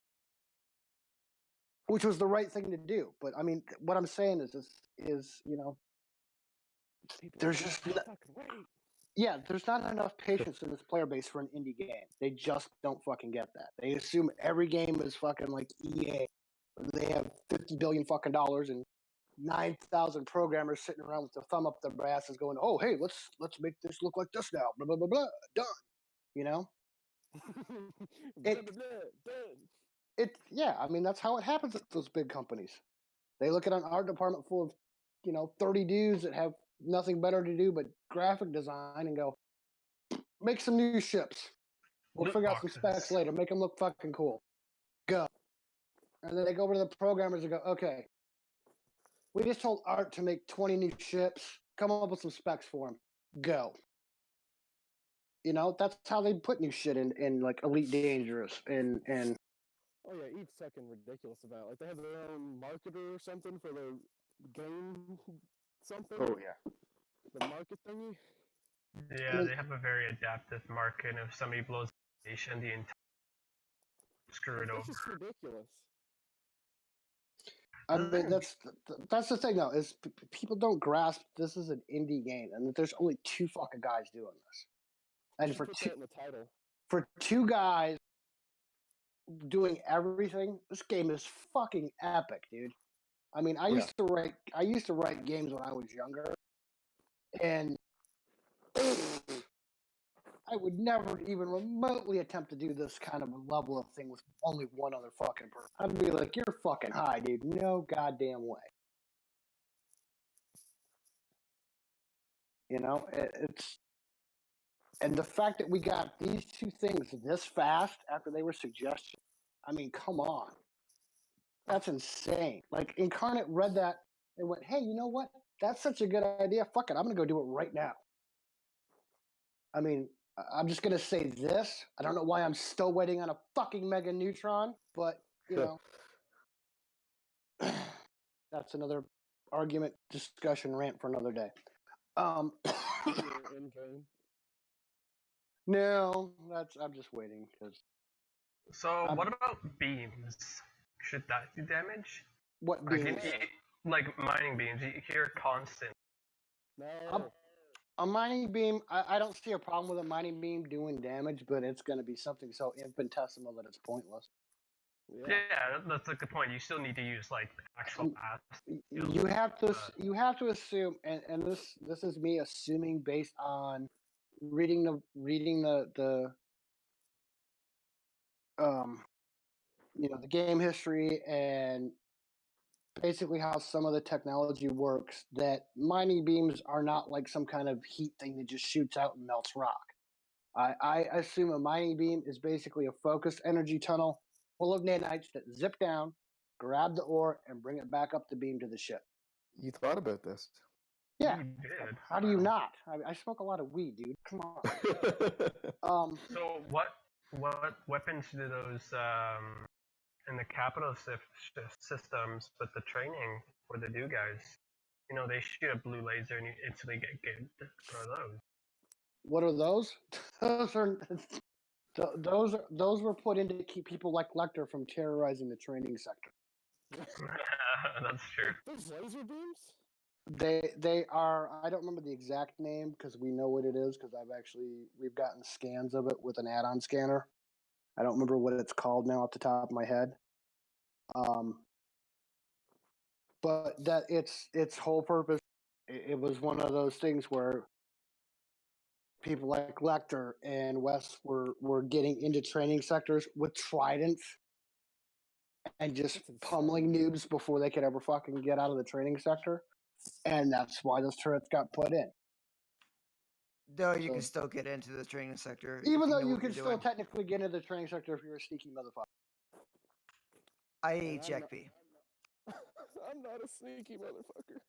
Which was the right thing to do. But I mean, what I'm saying is there's just there's not enough patience in this player base for an indie game. They just don't fucking get that. They assume every game is fucking like EA. They have $50 billion fucking dollars and 9,000 programmers sitting around with their thumb up their asses going, "Oh, hey, let's make this look like this now." Blah blah blah blah. Done. You know. Yeah. I mean, that's how it happens at those big companies. They look at an art department full of 30 dudes that have nothing better to do but graphic design and go, make some new ships. We'll Loot figure out some boxes. specs later. Make them look fucking cool. Go. And then they go over to the programmers and go, okay, we just told Art to make 20 new ships. Come up with some specs for them. Go. That's how they put new shit in like Elite Dangerous and Oh yeah, each second ridiculous about. Like they have their own marketer or something for their game something. Oh yeah. The market thingy. Yeah, they have a very adaptive market. If somebody blows the station, the entire screw it over. It's just ridiculous. I mean, that's the thing though, is people don't grasp this is an indie game and that there's only 2 fucking guys doing this. And put that in the title. For 2 guys doing everything, this game is fucking epic, dude. I mean, I used to write games when I was younger, and I would never even remotely attempt to do this kind of a level of thing with only one other fucking person. I'd be like, you're fucking high, dude. No goddamn way. It's... And the fact that we got these 2 things this fast after they were suggested, I mean, come on. That's insane. Like, Incarnate read that and went, hey, you know what? That's such a good idea. Fuck it. I'm going to go do it right now. I mean, I'm just going to say this. I don't know why I'm still waiting on a fucking Mega Neutron, but, that's another argument, discussion, rant for another day. No, I'm just waiting because. So what about beams? Should that do damage? What beams? Like mining beams, you hear constant. No. A mining beam, I don't see a problem with a mining beam doing damage, but it's going to be something so infinitesimal that it's pointless. Yeah, that's a good point. You still need to use like actual paths. You have to assume, and this is me assuming based on reading the the game history and basically how some of the technology works, that mining beams are not like some kind of heat thing that just shoots out and melts rock. I assume a mining beam is basically a focused energy tunnel full of nanites that zip down, grab the ore, and bring it back up the beam to the ship. You thought about this? Yeah. You did. How do you not? I smoke a lot of weed, dude. Come on. So what weapons do those in the capital systems, but the training for the new guys? They shoot a blue laser and you instantly get good. What are those? What are those? Those were put in to keep people like Lecter from terrorizing the training sector. That's true. There's laser beams? They are. I don't remember the exact name because we know what it is because we've gotten scans of it with an add-on scanner. I don't remember what it's called now off the top of my head. But that its whole purpose, it was one of those things where people like Lecter and Wes were getting into training sectors with tridents and just pummeling noobs before they could ever fucking get out of the training sector. And that's why those turrets got put in. Though you can still get into the training sector. Even though you can still technically get into the training sector if you're a sneaky motherfucker. I ate Jack B. I'm not a sneaky motherfucker.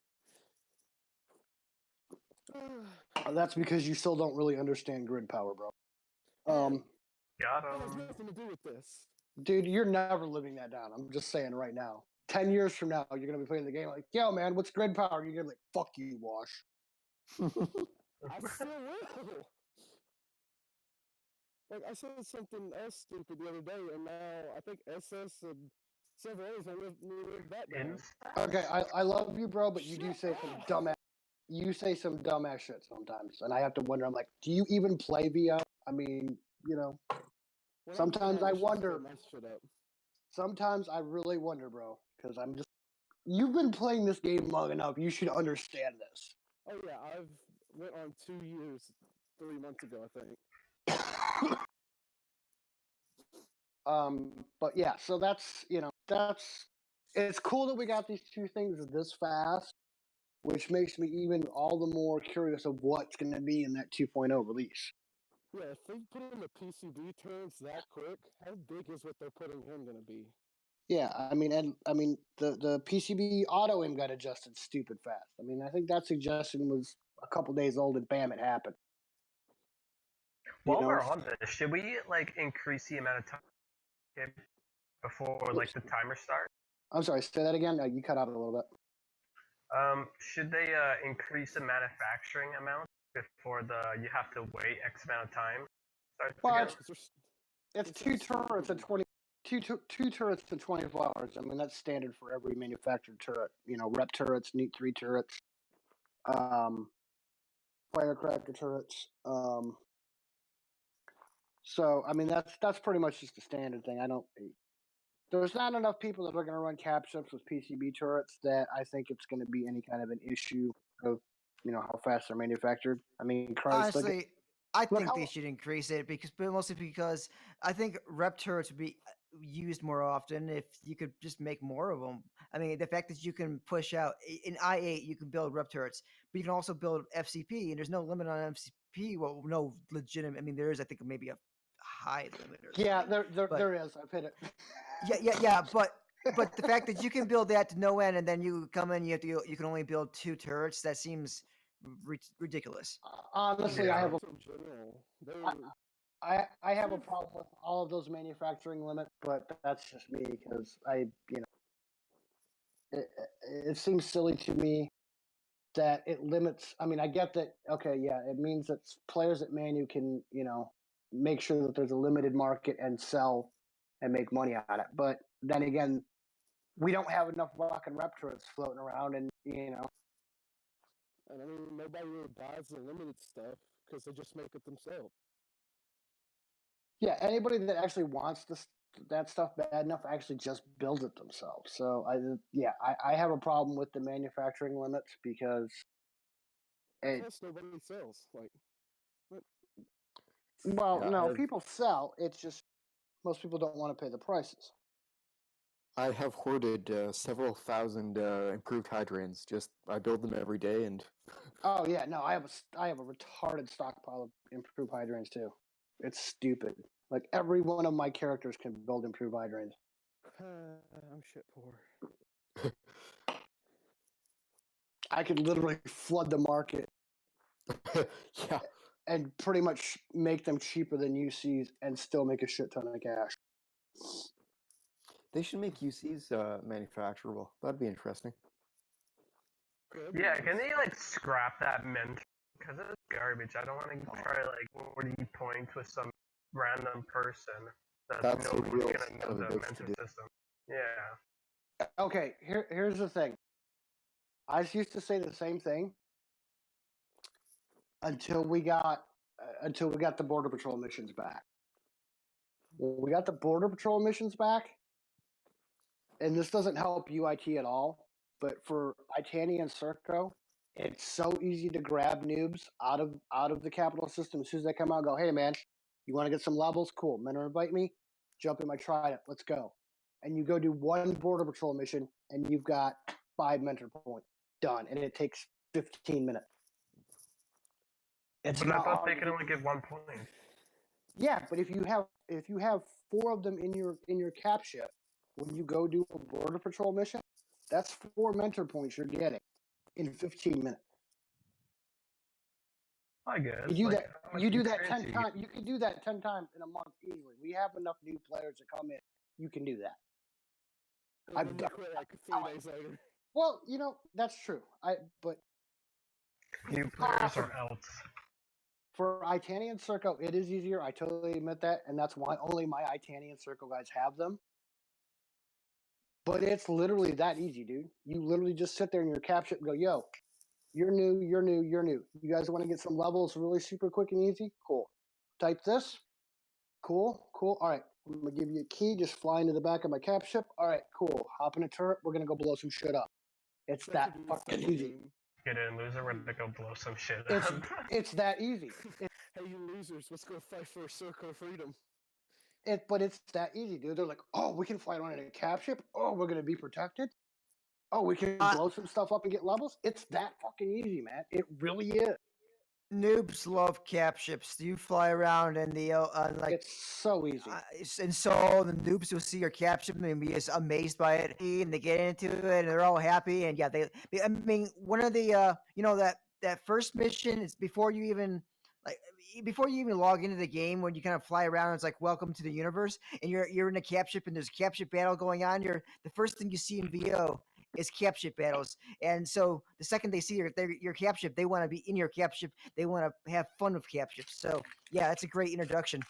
That's because you still don't really understand grid power, bro. Got That has nothing to do with this. Dude, you're never living that down. I'm just saying right now. 10 years from now, you're going to be playing the game like, yo, man, what's grid power? You're going to be like, fuck you, Wash. I still will. Like, I said something else stupid the other day, and now I think SS and several others are living that down. Okay, I love you, bro, but you do say some dumbass. You say some dumbass shit sometimes, and I have to wonder. I'm like, do you even play VO? I mean, sometimes I wonder. Sometimes I really wonder, bro, because I'm just you've been playing this game long enough. You should understand this. Oh yeah, I've went on 2 years, 3 months ago, I think. But yeah, so that's it's cool that we got these two things this fast, which makes me even all the more curious of what's going to be in that 2.0 release. Yeah, if they put in the PCB turrets that quick, how big is what they're putting in going to be? Yeah, I mean, the PCB auto aim got adjusted stupid fast. I mean, I think that suggestion was a couple days old, and bam, it happened. While we're on this, should we like increase the amount of time before like the timer starts? I'm sorry, say that again. You cut out a little bit. Should they increase the manufacturing amount before you have to wait X amount of time? Well, it's 2 turrets at 2 turrets to 24 hours. I mean, that's standard for every manufactured turret. You know, rep turrets, neat 3 turrets, firecracker turrets. So I mean, that's pretty much just a standard thing. There's not enough people that are going to run cap ships with PCB turrets that I think it's going to be any kind of an issue of, how fast they're manufactured. I mean, Christ, honestly, I think they should increase it mostly because I think rep turrets would be used more often if you could just make more of them. I mean, the fact that you can push out in I8, you can build rep turrets, but you can also build FCP, and there's no limit on FCP. Well, no legitimate. I mean, there is, I think, maybe a high limit. There is. I've hit it. Yeah, but the fact that you can build that to no end, and then you come in, you can only build 2 turrets. That seems ridiculous. Honestly, I have a problem with all of those manufacturing limits, but that's just me because it seems silly to me that it limits. I mean, I get that. Okay, yeah, it means that players at Manu can, make sure that there's a limited market and sell and make money on it. But then again, we don't have enough fucking rep turrets floating around, and And I mean, nobody really buys the limited stuff because they just make it themselves. Yeah, anybody that actually wants that stuff bad enough actually just builds it themselves. So I have a problem with the manufacturing limits because plus nobody sells. Like, what? Well, no, people sell. It's just most people don't want to pay the prices. I have hoarded several thousand improved hydrants. I build them every day, and oh yeah, no, I have a retarded stockpile of improved hydrants too. It's stupid. Like every one of my characters can build improved hydrants. I'm shit poor. I could literally flood the market. Yeah. And pretty much make them cheaper than UCs and still make a shit ton of cash. They should make UCs manufacturable. That'd be interesting. Yeah, can they like scrap that mint? Because it's garbage. I don't want to try like 40 points with some random person that's a real gonna know the mentor system. Yeah. Okay, here's the thing. I used to say the same thing until we got the Border Patrol missions back. When we got the Border Patrol missions back, and this doesn't help UIT at all, but for Itania and Circo, it's so easy to grab noobs out of the capital system as soon as they come out and go, hey man, you want to get some levels? Cool. Mentor invite me, jump in my Trident, let's go. And you go do one Border Patrol mission and you've got 5 mentor points. Done. And it takes 15 minutes. But I thought they could only give 1 point. Yeah, but if you have 4 of them in your cap ship, when you go do a Border Patrol mission, that's 4 mentor points you're getting in 15 minutes. I guess. You do that 10 times. You can do that 10 times in a month easily. We have enough new players to come in. You can do that. I've done like 3 days later. Well, that's true. But new players or else. For Itania and Circo, it is easier. I totally admit that, and that's why only my Itania and Circo guys have them. But it's literally that easy, dude. You literally just sit there in your cap ship and go, yo, you're new. You guys want to get some levels really super quick and easy? Cool. Type this. Cool. All right. I'm gonna give you a key. Just fly into the back of my cap ship. All right, cool. Hop in a turret. We're gonna go blow some shit up. It's that fucking easy. Get in, loser. We're gonna go blow some shit It's up. it's that easy. Hey, you losers! Let's go fight for Circle of Freedom. But it's that easy, dude. They're like, oh, we can fly around in a cap ship. Oh, we're gonna be protected. Oh, we can blow some stuff up and get levels. It's that fucking easy, man. It really is. Noobs love cap ships. You fly around and like It's so easy. And so the noobs will see your cap ship and be just amazed by it, and they get into it and they're all happy. And yeah, I mean, one of the that first mission is before you even log into the game, when you kind of fly around, it's like welcome to the universe, and you're in a cap ship and there's a cap ship battle going on. The first thing you see in VO is cap ship battles, and so the second they see your cap ship, they want to be in your cap ship. They want to have fun with cap ships. So yeah, that's a great introduction.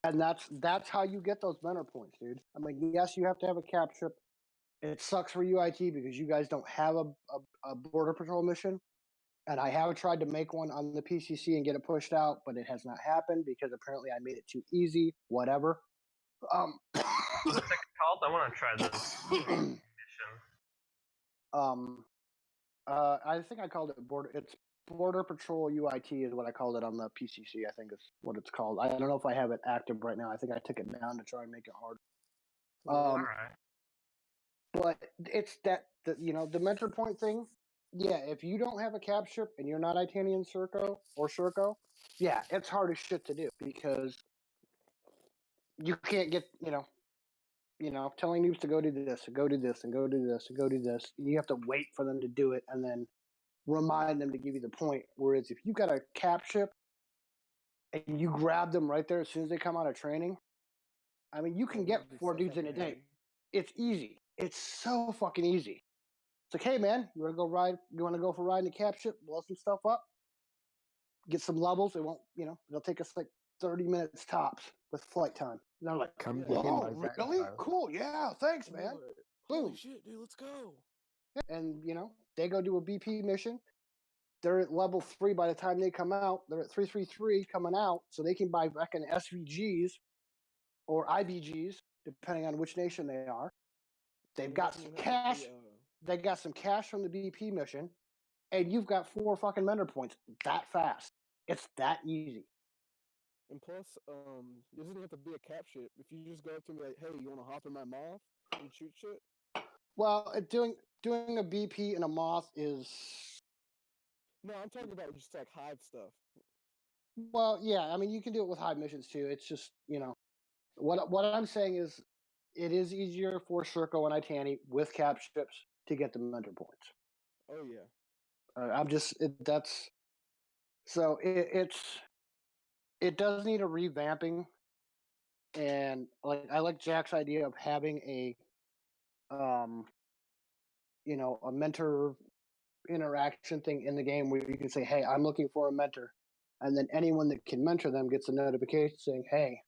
And that's how you get those mentor points, dude. I mean, yes, you have to have a cap ship. It sucks for UIT because you guys don't have a border patrol mission. And I have tried to make one on the PCC and get it pushed out, but it has not happened because apparently I made it too easy. Whatever. What's it called? I want to try this mission. I think I called it border. It's Border Patrol UIT is what I called it on the PCC. I think is what it's called. I don't know if I have it active right now. I think I took it down to try and make it hard. All right. But it's the mentor point thing. Yeah, if you don't have a cap ship and you're not Itanian Circo or Circo, yeah, it's hard as shit to do because you can't get telling noobs to go do this and go do this and go do this and go do this. You have to wait for them to do it and then remind them to give you the point. Whereas if you got a cap ship and you grab them right there as soon as they come out of training, I mean, you can get 4 dudes in a day. It's easy. It's so fucking easy. It's like, hey man, you want to go ride? You want to go for a ride in the cap ship? Blow some stuff up, get some levels. It won't, it'll take us like 30 minutes tops with flight time. And they're like, oh, really? Cool. Yeah, thanks, man. Holy Boom. shit, dude, let's go. And they go do a BP mission. They're at level 3 by the time they come out. They're at 333 coming out, so they can buy back in SVGs or IBGs, depending on which nation they are. They've got some cash. They got some cash from the BP mission, and you've got 4 fucking mentor points that fast. It's that easy. And plus, it doesn't have to be a cap ship. If you just go up to me like, hey, you want to hop in my moth and shoot shit? Well, doing a BP in a moth is... No, I'm talking about just like hive stuff. Well, yeah, I mean, you can do it with hive missions too. It's just, what I'm saying is it is easier for Circo and Itani with cap ships to get the mentor points. Oh yeah. It does need a revamping, and I like Jack's idea of having a mentor interaction thing in the game where you can say, hey, I'm looking for a mentor, and then anyone that can mentor them gets a notification saying, hey,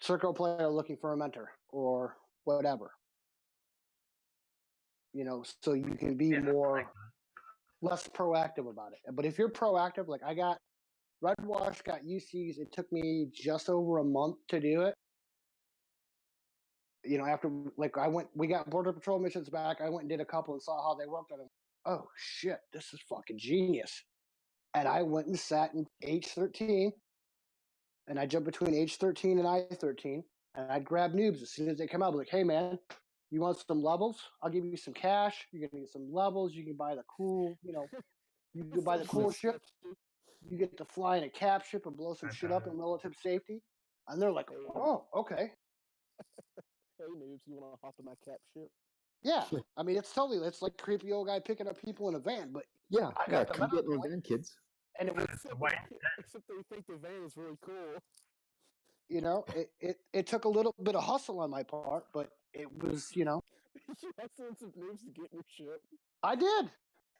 Circo player looking for a mentor or whatever. So you can be less proactive about it. But if you're proactive, like I got Red Wash, got UCs, it took me just over a month to do it. After we got Border Patrol missions back, I went and did a couple and saw how they worked on them. Oh shit, this is fucking genius. And I went and sat in H13, and I jumped between H13 and I13, and I'd grab noobs as soon as they come out. I'd be like, hey man, you want some levels? I'll give you some cash. You're gonna get some levels. You can buy the cool, you can buy the cool ship. You get to fly in a cap ship and blow some shit up in relative safety. And they're like, oh, okay. Hey noobs, you want to hop in my cap ship? Yeah, I mean, it's like creepy old guy picking up people in a van, but come get in the van, kids. And it was except they think the van is really cool. It took a little bit of hustle on my part, but it was, You hustled some noobs to get in your ship. I did.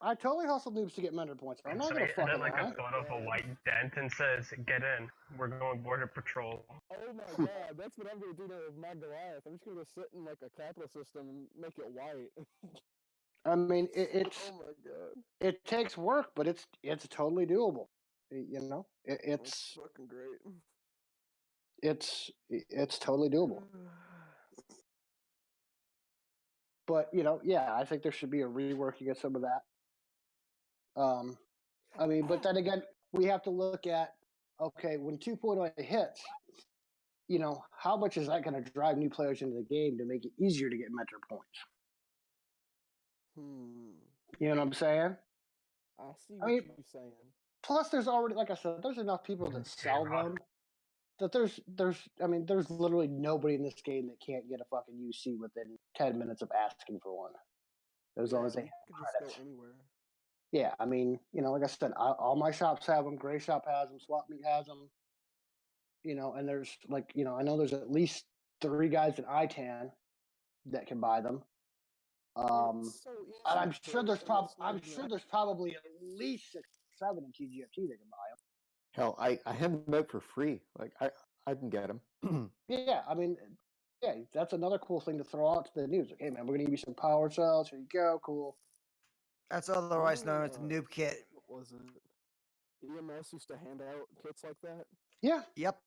I totally hustled noobs to get mentor points. I'm not gonna fucking lie. A photo of a white dent and says, "Get in. We're going border patrol." Oh my god, that's what I'm gonna do with my Goliath. I'm just gonna go sit in like a capital system and make it white. I mean, it's. Oh my god. It takes work, but it's totally doable. It's fucking great. it's totally doable. But I think there should be a reworking of some of that. I mean, but then again, we have to look at when 2.0 hits, how much is that going to drive new players into the game to make it easier to get mentor points? You know what I'm saying? I see what you're saying. Plus, there's already, like I said, there's enough people that sell them that there's literally nobody in this game that can't get a fucking UC within 10 minutes of asking for one. As long as they could just go anywhere. Yeah, I mean, like I said, all my shops have them. Gray Shop has them. Swap Meet has them. And there's I know there's at least 3 guys in ITAN that can buy them. And I'm sure there's probably at least 6, 7 in TGFT that can buy them. Hell, I hand them out for free. Like I can get them. Yeah, I mean, that's another cool thing to throw out to the news. Like, hey man, we're gonna give you some power cells. Here you go, cool. That's otherwise known as the noob kit. What was it? EMS used to hand out kits like that. Yeah. Yep.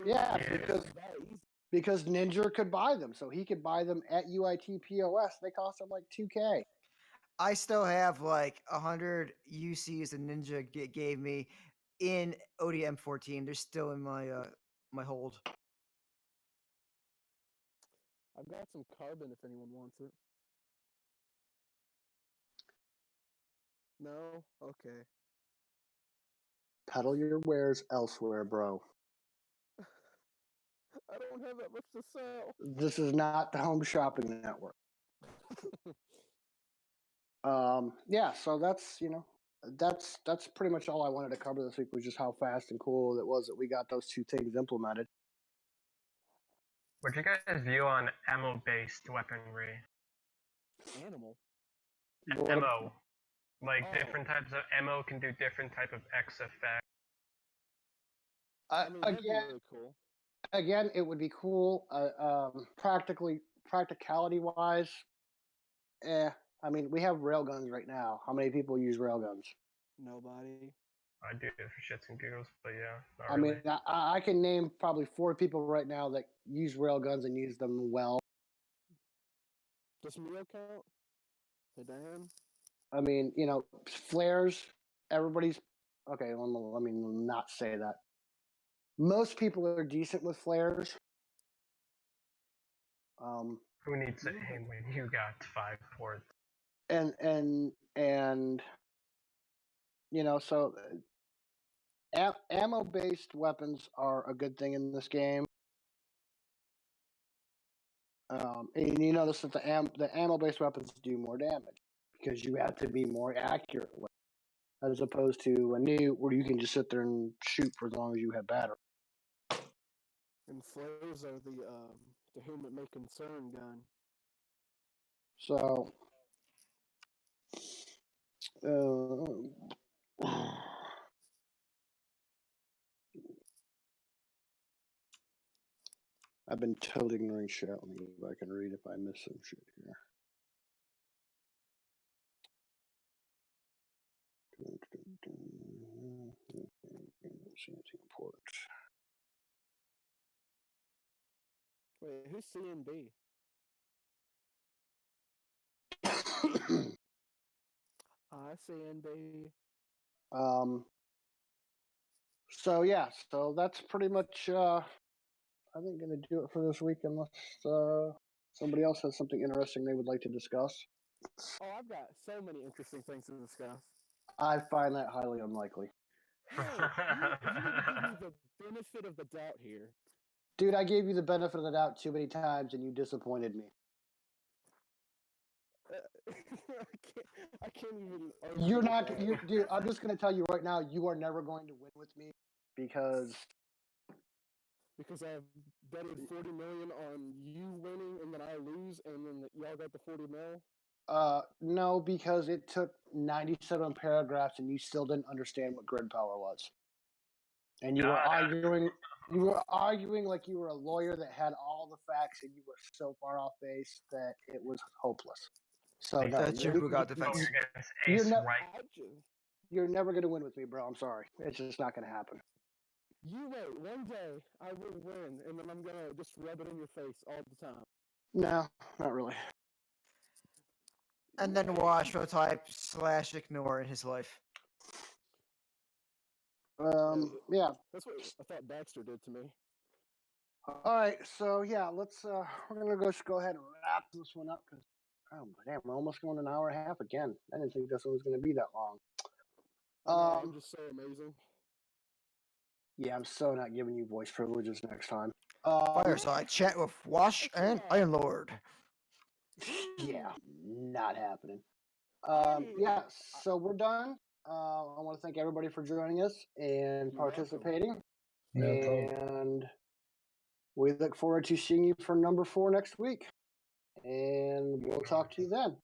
Yeah, because Ninja could buy them, so he could buy them at UIT POS. They cost him like $2K. I still have like 100 UCs that Ninja gave me in ODM 14. They're still in my my hold. I've got some carbon if anyone wants it. No? Okay. Peddle your wares elsewhere, bro. I don't have that much to sell. This is not the Home Shopping Network. Yeah, so that's that's pretty much all I wanted to cover this week, was just how fast and cool it was that we got those 2 things implemented. What's your guys' view on ammo-based weaponry? Ammo? Ammo. Like, different types of ammo can do different type of X effect. That'd be really cool. Again, it would be cool. Practicality-wise, I mean, we have railguns right now. How many people use railguns? Nobody. I do it for shits and giggles, but yeah. I mean, I can name probably 4 people right now that use railguns and use them well. Does Mio count? Hey, Dan? I mean, flares, everybody's... Okay, let me not say that. Most people are decent with flares. Who needs it? Hey, when you got 5 ports. And so ammo-based weapons are a good thing in this game. And you notice that the ammo-based weapons do more damage because you have to be more accurate with it, as opposed to a new where you can just sit there and shoot for as long as you have battery. And flares are the to whom it may concern gun. So, I've been totally ignoring shit. Let me see if I can read if I miss some shit here. See anything important. Wait, who's CNB? Hi, CNB. So yeah, so that's pretty much I think gonna do it for this week, unless somebody else has something interesting they would like to discuss. Oh, I've got so many interesting things to discuss. I find that highly unlikely. Hey, you give me the benefit of the doubt here. Dude, I gave you the benefit of the doubt too many times, and you disappointed me. I can't even. You're not, dude. I'm just gonna tell you right now, you are never going to win with me because I have betted 40 million on you winning, and then I lose, and then y'all got the 40 mil. No, because it took 97 paragraphs, and you still didn't understand what grid power was, and you were arguing. You were arguing like you were a lawyer that had all the facts, and you were so far off base that it was hopeless. So no, That's your Bugatti defense. You're never going to win with me, bro. I'm sorry. It's just not going to happen. You wait. One day I will win, and then I'm gonna just rub it in your face all the time. No, not really. And then Wash will type /ignore in his life. Yeah. That's what I thought Baxter did to me. All right, so yeah, let's. We're gonna just go ahead and wrap this one up because, oh damn, we're almost going an hour and a half again. I didn't think this one was gonna be that long. I'm just so amazing. Yeah, I'm so not giving you voice privileges next time. Fireside chat with Wash and Iron Lord. Yeah, not happening. Yeah, so we're done. I want to thank everybody for joining us and participating. No problem. And we look forward to seeing you for number 4 next week. And we'll talk to you then.